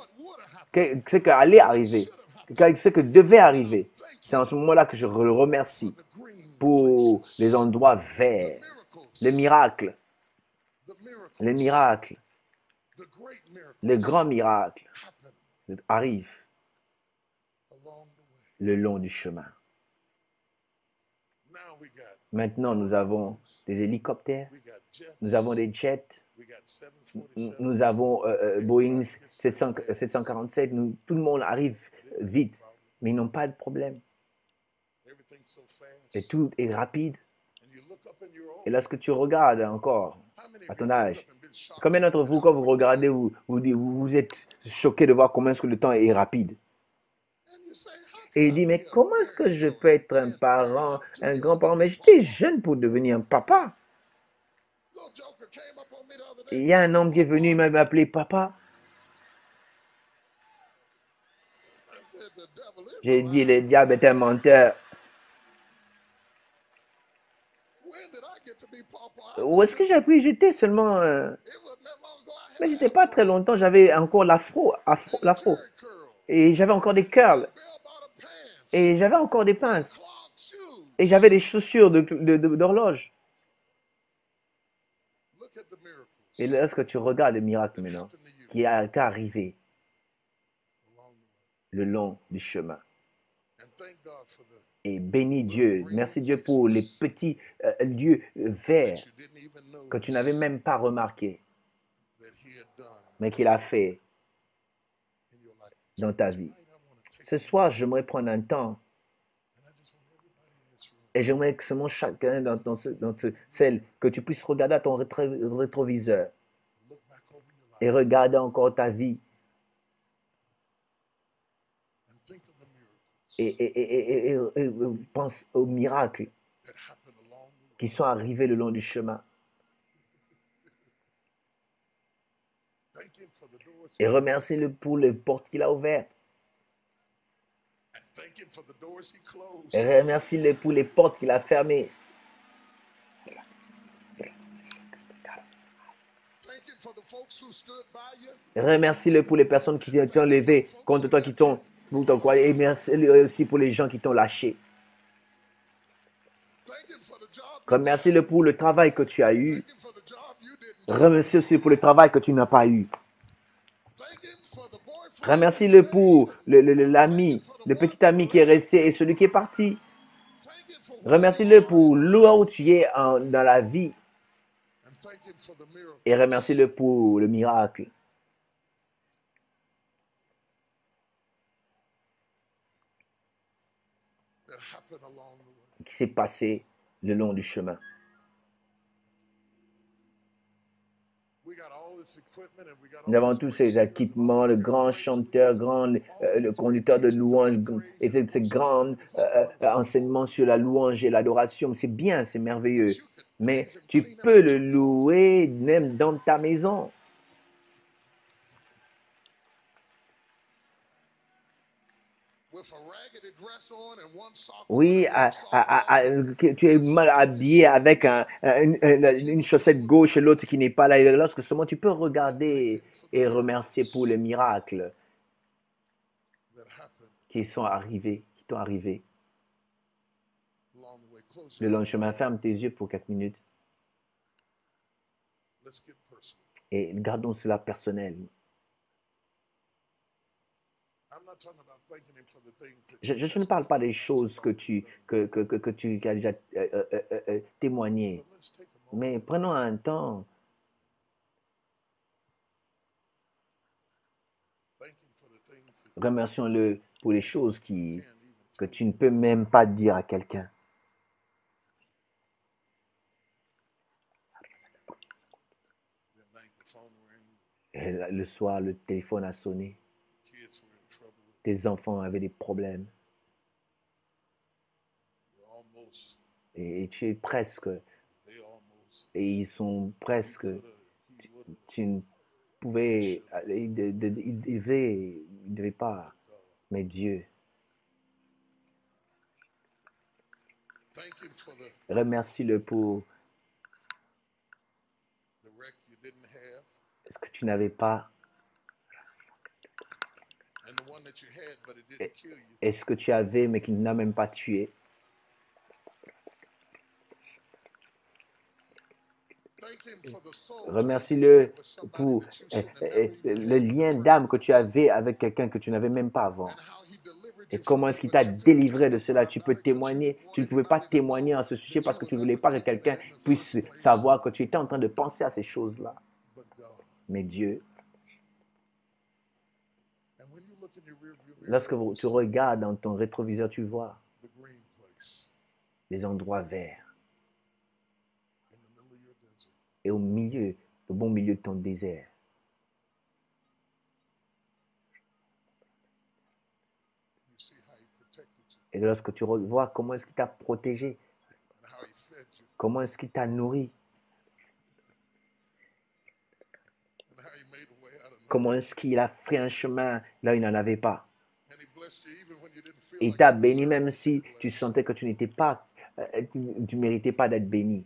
ce qui allait arriver, ce qui devait arriver, c'est en ce moment-là que je le remercie pour les endroits verts, les miracles, les grands miracles arrivent le long du chemin. Maintenant, nous avons des hélicoptères, nous avons des jets, nous avons Boeing 747, tout le monde arrive vite, mais ils n'ont pas de problème. Et tout est rapide. Et lorsque tu regardes encore à ton âge, combien d'entre vous, quand vous regardez, vous êtes choqués de voir comment est-ce que le temps est rapide? Et il dit, mais comment est-ce que je peux être un parent, un grand-parent? Mais j'étais jeune pour devenir un papa. Et il y a un homme qui est venu, il m'a appelé papa. J'ai dit, le diable est un menteur. Où est-ce que j'ai appris? J'étais seulement... Mais c'était pas très longtemps, j'avais encore l'afro. Et j'avais encore des curls. Et j'avais encore des pinces. Et j'avais des chaussures d'horloge. Et lorsque tu regardes le miracle maintenant, qui est arrivé le long du chemin. Et bénis Dieu, merci Dieu pour les petits lieux verts que tu n'avais même pas remarqués, mais qu'il a fait dans ta vie. Ce soir, j'aimerais prendre un temps et j'aimerais que seulement chacun dans celle que tu puisses regarder à ton rétroviseur et regarder encore ta vie et pense aux miracles qui sont arrivés le long du chemin. Et remercie-le pour les portes qu'il a ouvertes. Et remercie-le pour les portes qu'il a fermées. Remercie-le pour les personnes qui t'ont levé contre toi, qui t'ont pour ton quoi. Et merci aussi pour les gens qui t'ont lâché. Remercie-le pour le travail que tu as eu. Remercie aussi pour le travail que tu n'as pas eu. Remercie-le pour l'ami, le petit ami qui est resté et celui qui est parti. Remercie-le pour là où tu es dans la vie. Et remercie-le pour le miracle. Qui s'est passé le long du chemin. Nous avons tous ces équipements, le grand chanteur, le conducteur de louange, et ces grands enseignements sur la louange et l'adoration. C'est bien, c'est merveilleux. Mais tu peux le louer même dans ta maison. Oui, tu es mal habillé avec une chaussette gauche et l'autre qui n'est pas là. Et lorsque seulement tu peux regarder et remercier pour les miracles qui t'ont arrivé. Le long chemin, ferme tes yeux pour 4 minutes. Et gardons cela personnel. Je ne parle pas des choses que tu as déjà témoignées, mais prenons un temps. Remercions-le pour les choses que tu ne peux même pas dire à quelqu'un. Le soir, le téléphone a sonné. Tes enfants avaient des problèmes. Et tu es presque. Et ils sont presque. Tu ne pouvais. Ils ne devaient pas. Mais Dieu. Remercie-le pour ce que tu n'avais pas. Et ce que tu avais, mais qui ne n'a même pas tué. Remercie-le pour le lien d'âme que tu avais avec quelqu'un que tu n'avais même pas avant. Et comment est-ce qu'il t'a délivré de cela? Tu peux témoigner. Tu ne pouvais pas témoigner en ce sujet parce que tu ne voulais pas que quelqu'un puisse savoir que tu étais en train de penser à ces choses-là. Mais Dieu, lorsque tu regardes dans ton rétroviseur, tu vois les endroits verts. Et au bon milieu de ton désert. Et lorsque tu vois comment est-ce qu'il t'a protégé, comment est-ce qu'il t'a nourri, comment est-ce qu'il a fait un chemin là où il n'en avait pas. Il t'a béni même si tu sentais que tu n'étais pas, tu méritais pas d'être béni.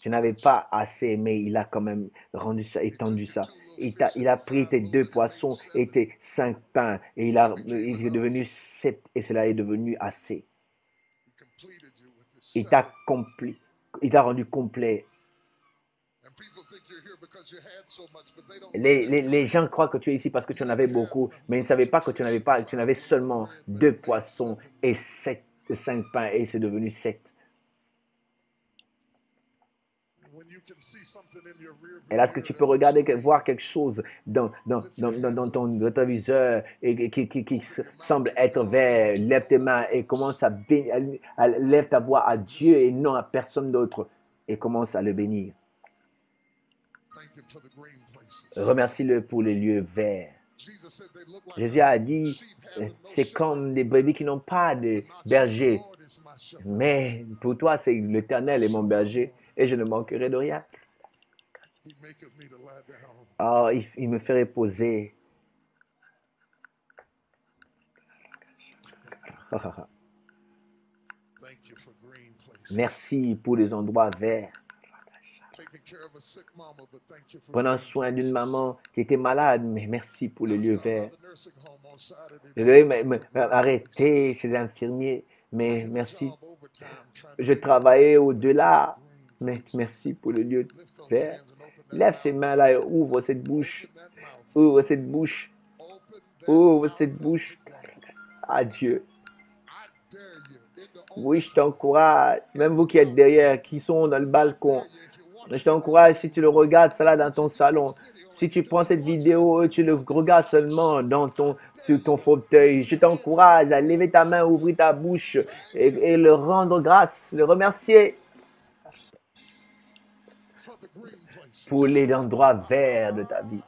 Tu n'avais pas assez, mais il a quand même rendu ça, étendu ça. Il a pris tes 2 poissons et tes 5 pains et il est devenu 7 et cela est devenu assez. Il t'a rendu complet. Les gens croient que tu es ici parce que tu en avais beaucoup, mais ils ne savaient pas que tu n'avais seulement 2 poissons et 5 pains et c'est devenu 7. Et là, est-ce que tu peux voir quelque chose dans ton rétroviseur et qui semble être vert? Lève tes mains et commence lève ta voix à Dieu et non à personne d'autre et commence à le bénir. Remercie-le pour les lieux verts. Jésus a dit, c'est comme des brebis qui n'ont pas de berger. Mais pour toi, c'est l'Éternel est mon berger et je ne manquerai de rien. Oh, il me fait reposer. Merci pour les endroits verts. Prenant soin d'une maman qui était malade, mais merci pour le lieu vert. Je devais m'arrêter chez l'infirmier, mais merci. Je travaillais au-delà, mais merci pour le lieu vert. Lève ces mains-là et ouvre cette bouche. Ouvre cette bouche. Ouvre cette bouche. Adieu. Oui, je t'encourage. Même vous qui êtes derrière, qui sont dans le balcon. Je t'encourage, si tu le regardes, ça là dans ton salon. Si tu prends cette vidéo, tu le regardes seulement sur ton fauteuil. Je t'encourage à lever ta main, ouvrir ta bouche et le rendre grâce, le remercier pour les endroits verts de ta vie.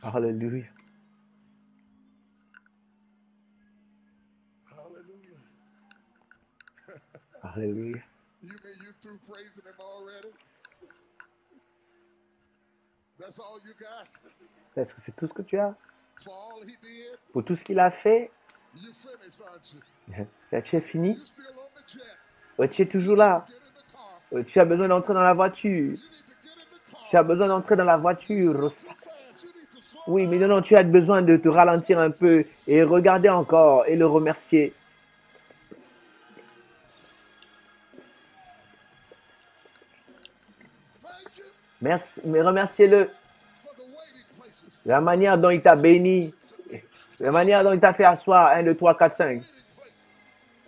Hallelujah. Hallelujah. Est-ce que c'est tout ce que tu as? Pour tout ce qu'il a fait? Là, tu es fini? Tu es toujours là. Tu as besoin d'entrer dans la voiture. Tu as besoin d'entrer dans la voiture. Oui, mais non, tu as besoin de te ralentir un peu et regarder encore et le remercier. Merci, mais remerciez-le. La manière dont il t'a béni, la manière dont il t'a fait asseoir, 1, 2, 3, 4, 5.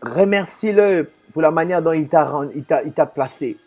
Remercie-le pour la manière dont il t'a placé.